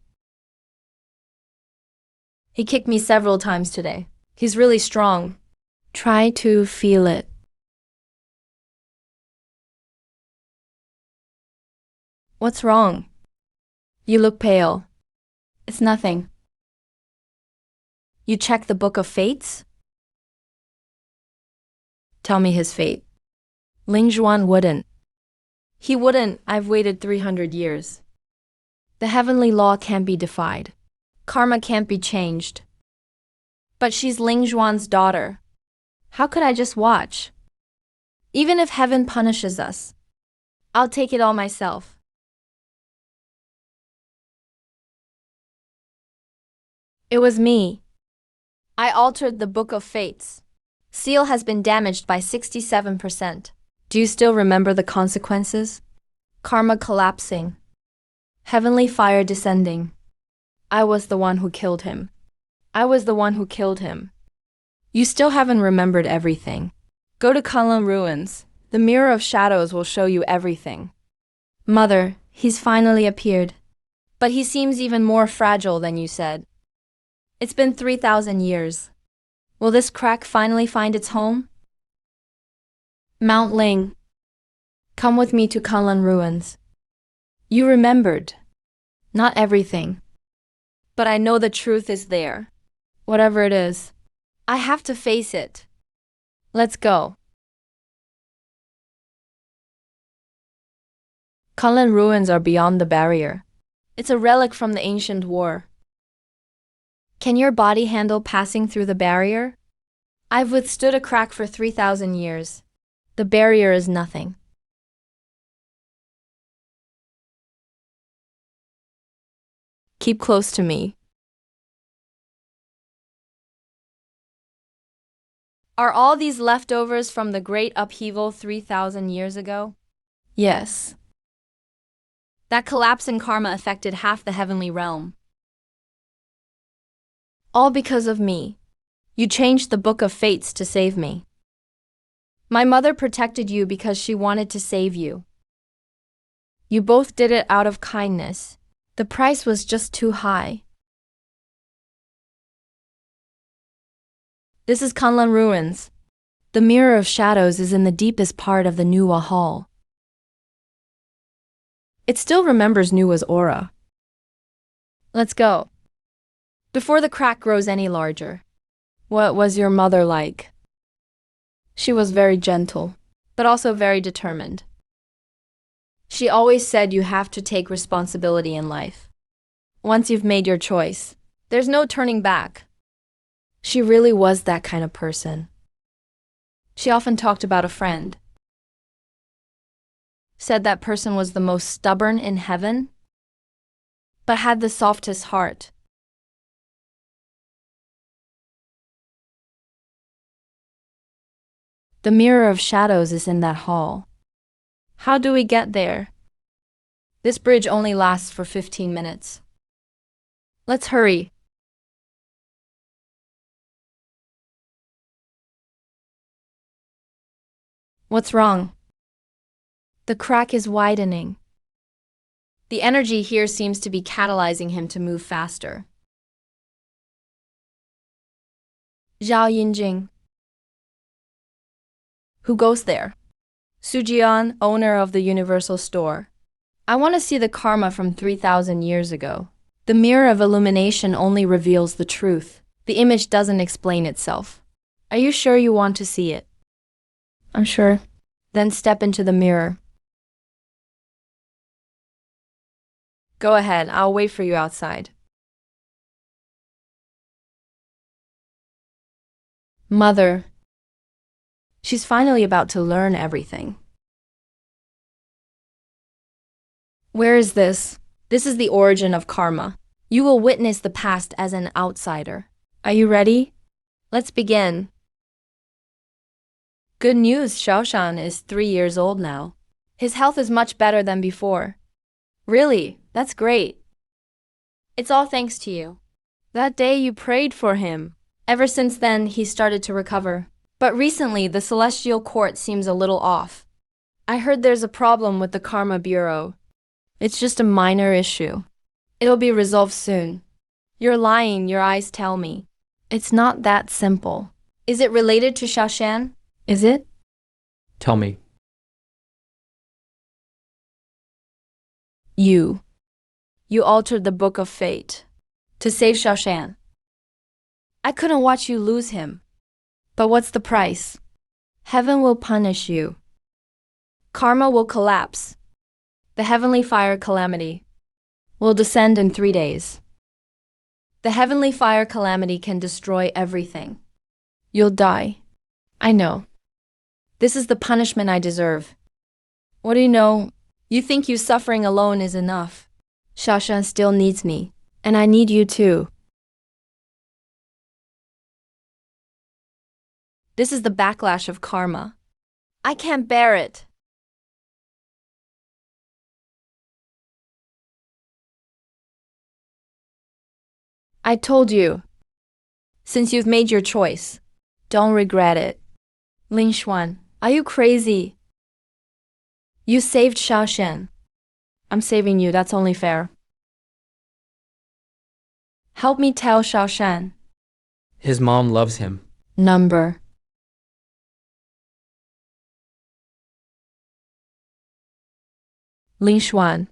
He kicked me several times today. He's really strong. Try to feel it. What's wrong? You look pale. It's nothing. You check the Book of Fates? Tell me his fate. Ling Zhuan wouldn't. He wouldn't. I've waited 300 years. The heavenly law can't be defied. Karma can't be changed. But she's Ling Zhuan's daughter. How could I just watch? Even if heaven punishes us, I'll take it all myself. It was me. I altered the Book of Fates. Seal has been damaged by 67%. Do you still remember the consequences? Karma collapsing. Heavenly fire descending. I was the one who killed him. I was the one who killed him. You still haven't remembered everything. Go to Kunlun Ruins. The Mirror of Shadows will show you everything. Mother, he's finally appeared. But he seems even more fragile than you said. It's been 3,000 years. Will this crack finally find its home? Mount Ling. Come with me to Kunlun Ruins. You remembered. Not everything. But I know the truth is there. Whatever it is, I have to face it. Let's go. Kunlun Ruins are beyond the barrier. It's a relic from the ancient war. Can your body handle passing through the barrier? I've withstood a crack for 3,000 years. The barrier is nothing. Keep close to me. Are all these leftovers from the great upheaval 3,000 years ago? Yes. That collapse in karma affected half the heavenly realm. All because of me. You changed the Book of Fates to save me. My mother protected you because she wanted to save you. You both did it out of kindness. The price was just too high. This is Kunlun Ruins. The Mirror of Shadows is in the deepest part of the Nuwa Hall. It still remembers Nuwa's aura. Let's go. Before the crack grows any larger. What was your mother like? She was very gentle, but also very determined. She always said you have to take responsibility in life. Once you've made your choice, there's no turning back. She really was that kind of person. She often talked about a friend. Said that person was the most stubborn in heaven, but had the softest heart. The Mirror of Shadows is in that hall. How do we get there? This bridge only lasts for 15 minutes. Let's hurry. What's wrong? The crack is widening. The energy here seems to be catalyzing him to move faster. Zhao Yinjing. Who goes there? Sujian, owner of the Universal Store. I want to see the karma from 3,000 years ago. The mirror of illumination only reveals the truth. The image doesn't explain itself. Are you sure you want to see it? I'm sure. Then step into the mirror. Go ahead, I'll wait for you outside. Mother, she's finally about to learn everything. Where is this? This is the origin of karma. You will witness the past as an outsider. Are you ready? Let's begin. Good news, Xiaoshan is 3 years old now. His health is much better than before. Really? That's great. It's all thanks to you. That day you prayed for him. Ever since then, he started to recover. But recently, the Celestial Court seems a little off. I heard there's a problem with the Karma Bureau. It's just a minor issue. It'll be resolved soon. You're lying, your eyes tell me. It's not that simple. Is it related to Xiaoshan? Is it? Tell me. You altered the book of fate to save Xiaoshan. I couldn't watch you lose him. But what's the price? Heaven will punish you. Karma will collapse. The heavenly fire calamity will descend in 3 days. The heavenly fire calamity can destroy everything. You'll die. I know. This is the punishment I deserve. What do you know? You think you suffering alone is enough. Xiaoshan still needs me, and I need you too. This is the backlash of karma. I can't bear it. I told you. Since you've made your choice, don't regret it. Lin Xuan, are you crazy? You saved Xiaoshan. I'm saving you, that's only fair. Help me tell Xiaoshan. His mom loves him. Number. Lin Xuan.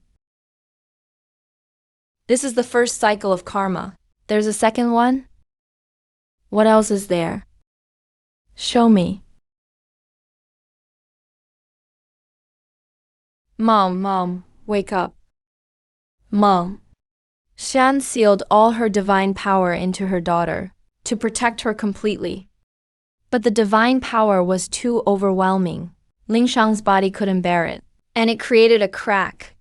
This is the first cycle of karma. There's a second one? What else is there? Show me. Mom, wake up. Mom. Shan sealed all her divine power into her daughter to protect her completely. But the divine power was too overwhelming. Ling Shang's body couldn't bear it, and it created a crack.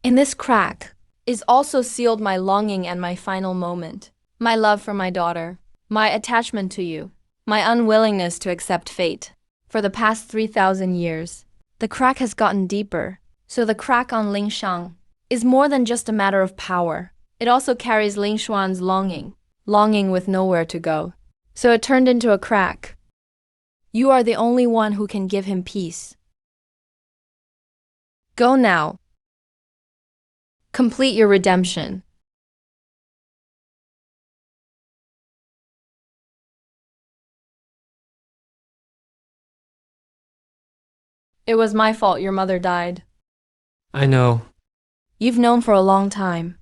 In this crack is also sealed my longing and my final moment, my love for my daughter, my attachment to you, my unwillingness to accept fate. For the past 3,000 years, the crack has gotten deeper, so the crack on Ling Shang is more than just a matter of power. It also carries Ling Xuan's longing with nowhere to go. So it turned into a crack. You are the only one who can give him peace. Go now. Complete your redemption. It was my fault your mother died. I know. You've known for a long time.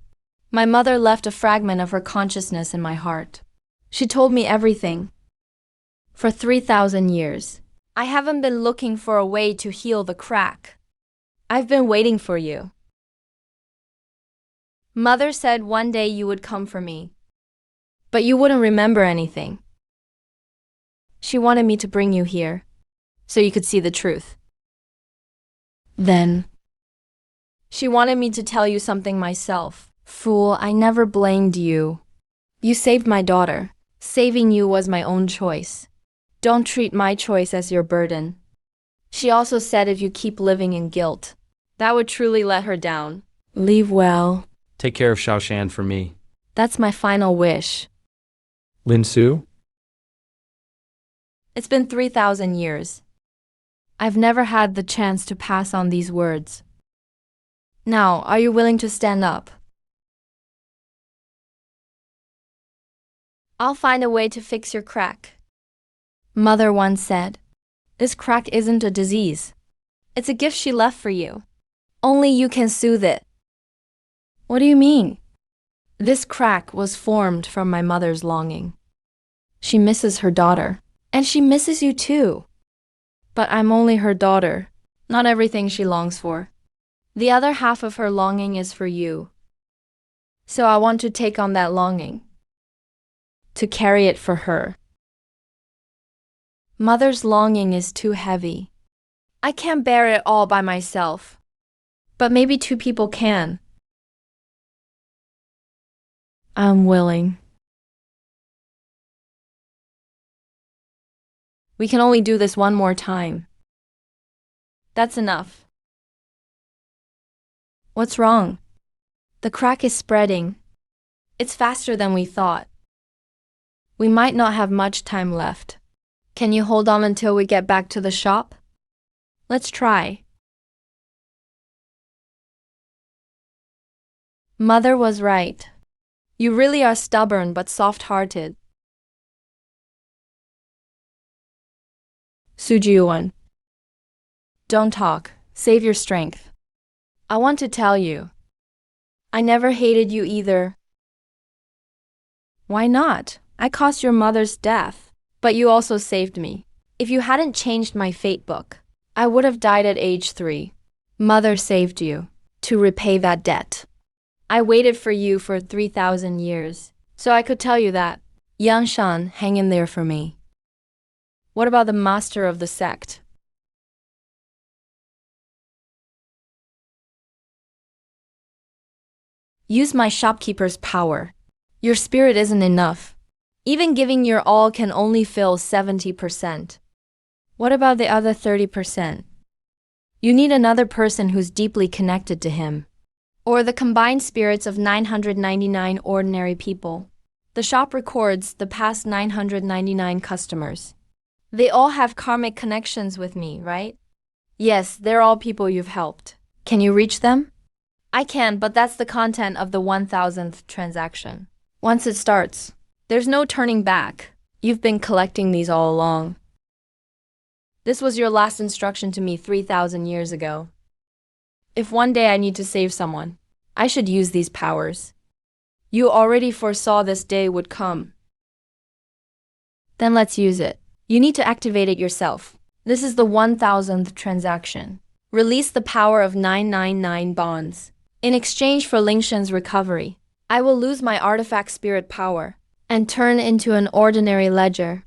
My mother left a fragment of her consciousness in my heart. She told me everything. For 3,000 years, I haven't been looking for a way to heal the crack. I've been waiting for you. Mother said one day you would come for me, but you wouldn't remember anything. She wanted me to bring you here, so you could see the truth. Then, she wanted me to tell you something myself. Fool, I never blamed you. You saved my daughter. Saving you was my own choice. Don't treat my choice as your burden. She also said if you keep living in guilt, that would truly let her down. Leave well. Take care of Xiaoshan for me. That's my final wish. Lin Su? It's been 3,000 years. I've never had the chance to pass on these words. Now, are you willing to stand up? I'll find a way to fix your crack. Mother once said, this crack isn't a disease. It's a gift she left for you. Only you can soothe it. What do you mean? This crack was formed from my mother's longing. She misses her daughter, and she misses you too. But I'm only her daughter, not everything she longs for. The other half of her longing is for you. So I want to take on that longing, to carry it for her. Mother's longing is too heavy. I can't bear it all by myself. But maybe two people can. I'm willing. We can only do this one more time. That's enough. What's wrong? The crack is spreading. It's faster than we thought. We might not have much time left. Can you hold on until we get back to the shop? Let's try. Mother was right. You really are stubborn but soft-hearted. Sujiwon. Don't talk. Save your strength. I want to tell you. I never hated you either. Why not? I caused your mother's death. But you also saved me. If you hadn't changed my fate book, I would have died at age 3. Mother saved you. To repay that debt. I waited for you for 3,000 years. So I could tell you that. Young Shan, hang in there for me. What about the master of the sect? Use my shopkeeper's power. Your spirit isn't enough. Even giving your all can only fill 70%. What about the other 30%? You need another person who's deeply connected to him. Or the combined spirits of 999 ordinary people. The shop records the past 999 customers. They all have karmic connections with me, right? Yes, they're all people you've helped. Can you reach them? I can, but that's the content of the 1000th transaction. Once it starts, there's no turning back. You've been collecting these all along. This was your last instruction to me 3,000 years ago. If one day I need to save someone, I should use these powers. You already foresaw this day would come. Then let's use it. You need to activate it yourself. This is the 1000th transaction. Release the power of 999 bonds. In exchange for Lingshan's recovery, I will lose my artifact spirit power and turn into an ordinary ledger.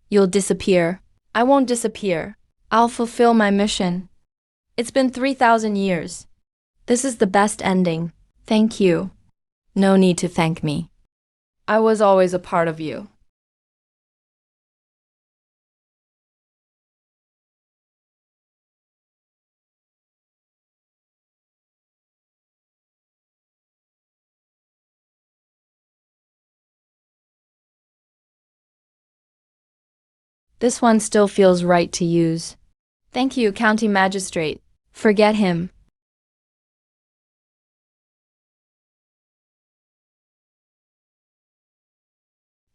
You'll disappear. I won't disappear. I'll fulfill my mission. It's been 3,000 years. This is the best ending. Thank you. No need to thank me. I was always a part of you. This one still feels right to use. Thank you, County Magistrate. Forget him.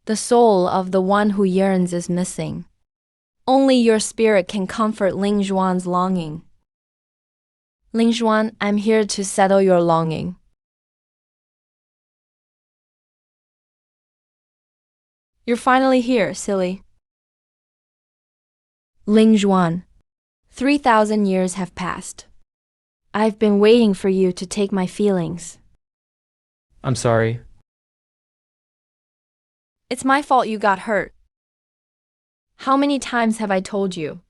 The soul of the one who yearns is missing. Only your spirit can comfort Ling Zhuan's longing. Ling Zhuan, I'm here to settle your longing. You're finally here, silly. Ling Zhuan, 3,000 years have passed. I've been waiting for you to take my feelings. I'm sorry. It's my fault you got hurt. How many times have I told you?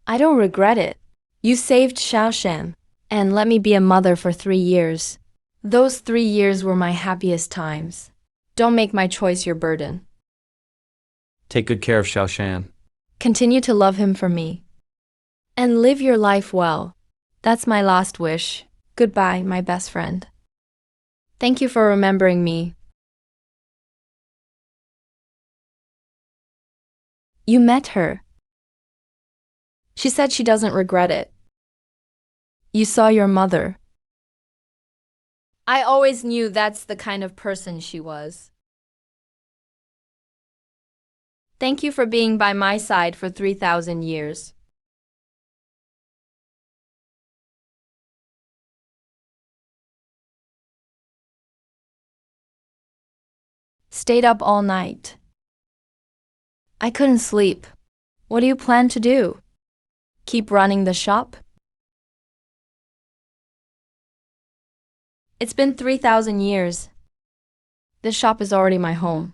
I don't regret it. You saved Xiaoshan and let me be a mother for 3 years. Those 3 years were my happiest times. Don't make my choice your burden. Take good care of Xiaoshan. Continue to love him for me. And live your life well. That's my last wish. Goodbye, my best friend. Thank you for remembering me. You met her. She said she doesn't regret it. You saw your mother. I always knew that's the kind of person she was. Thank you for being by my side for 3,000 years. Stayed up all night. I couldn't sleep. What do you plan to do? Keep running the shop? It's been 3,000 years. This shop is already my home.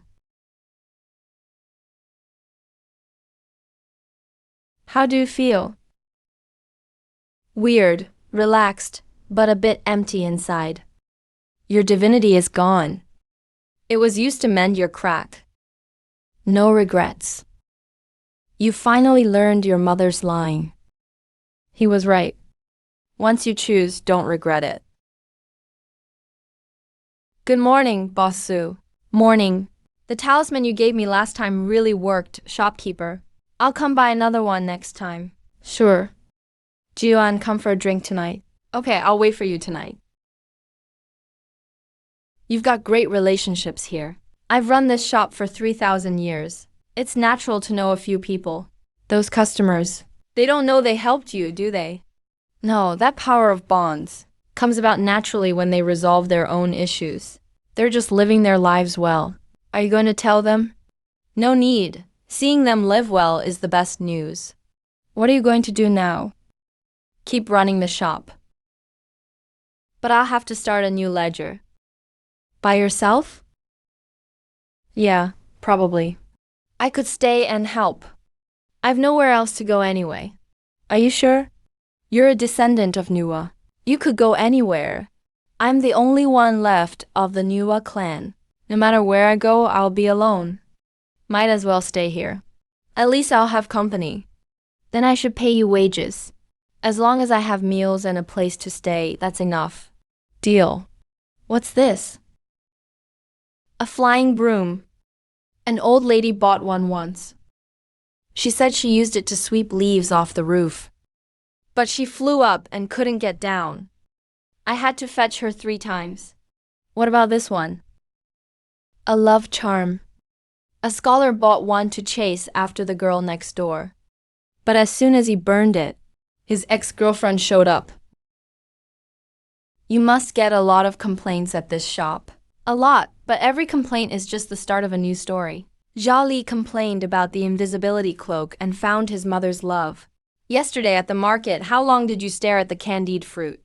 How do you feel? Weird, relaxed, but a bit empty inside. Your divinity is gone. It was used to mend your crack. No regrets. You finally learned your mother's line. He was right. Once you choose, don't regret it. Good morning, Boss Sue. Morning. The talisman you gave me last time really worked, shopkeeper. I'll come buy another one next time. Sure. Jian, come for a drink tonight. Okay, I'll wait for you tonight. You've got great relationships here. I've run this shop for 3,000 years. It's natural to know a few people. Those customers, they don't know they helped you, do they? No, that power of bonds comes about naturally when they resolve their own issues. They're just living their lives well. Are you going to tell them? No need. Seeing them live well is the best news. What are you going to do now? Keep running the shop. But I'll have to start a new ledger. By yourself? Yeah, probably. I could stay and help. I've nowhere else to go anyway. Are you sure? You're a descendant of Nuwa. You could go anywhere. I'm the only one left of the Nuwa clan. No matter where I go, I'll be alone. Might as well stay here. At least I'll have company. Then I should pay you wages. As long as I have meals and a place to stay, that's enough. Deal. What's this? A flying broom. An old lady bought one once. She said she used it to sweep leaves off the roof. But she flew up and couldn't get down. I had to fetch her 3 times. What about this one? A love charm. A scholar bought one to chase after the girl next door. But as soon as he burned it, his ex-girlfriend showed up. You must get a lot of complaints at this shop. A lot, but every complaint is just the start of a new story. Zhao Li complained about the invisibility cloak and found his mother's love. Yesterday at the market, how long did you stare at the candied fruit?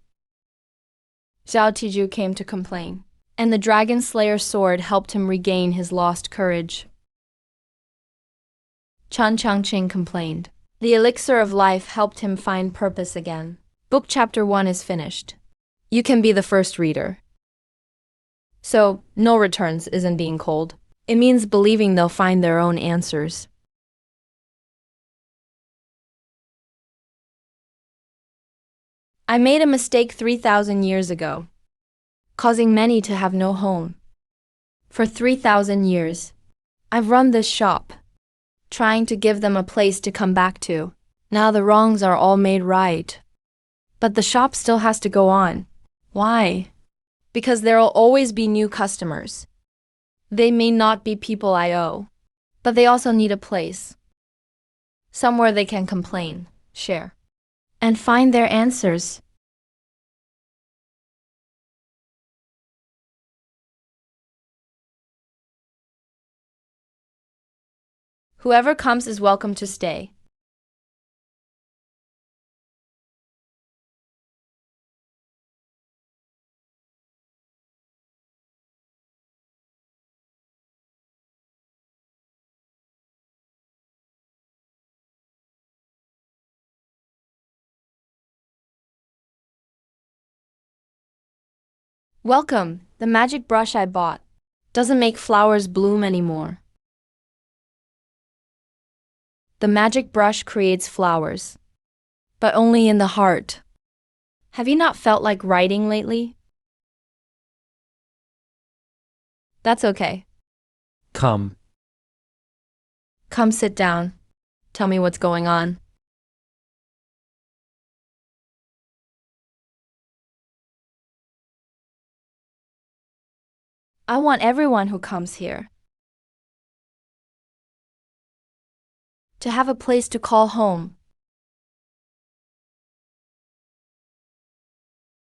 Zhao Tiju came to complain, and the Dragon Slayer's sword helped him regain his lost courage. Chen Changqing complained. The elixir of life helped him find purpose again. Book chapter 1 is finished. You can be the first reader. So, no returns isn't being cold. It means believing they'll find their own answers. I made a mistake 3,000 years ago, causing many to have no home. For 3,000 years, I've run this shop, trying to give them a place to come back to. Now the wrongs are all made right. But the shop still has to go on. Why? Because there'll always be new customers. They may not be people I owe, but they also need a place. Somewhere they can complain, share, and find their answers. Whoever comes is welcome to stay. Welcome, the magic brush I bought doesn't make flowers bloom anymore. The magic brush creates flowers, but only in the heart. Have you not felt like writing lately? That's okay. Come. Come sit down. Tell me what's going on. I want everyone who comes here to have a place to call home.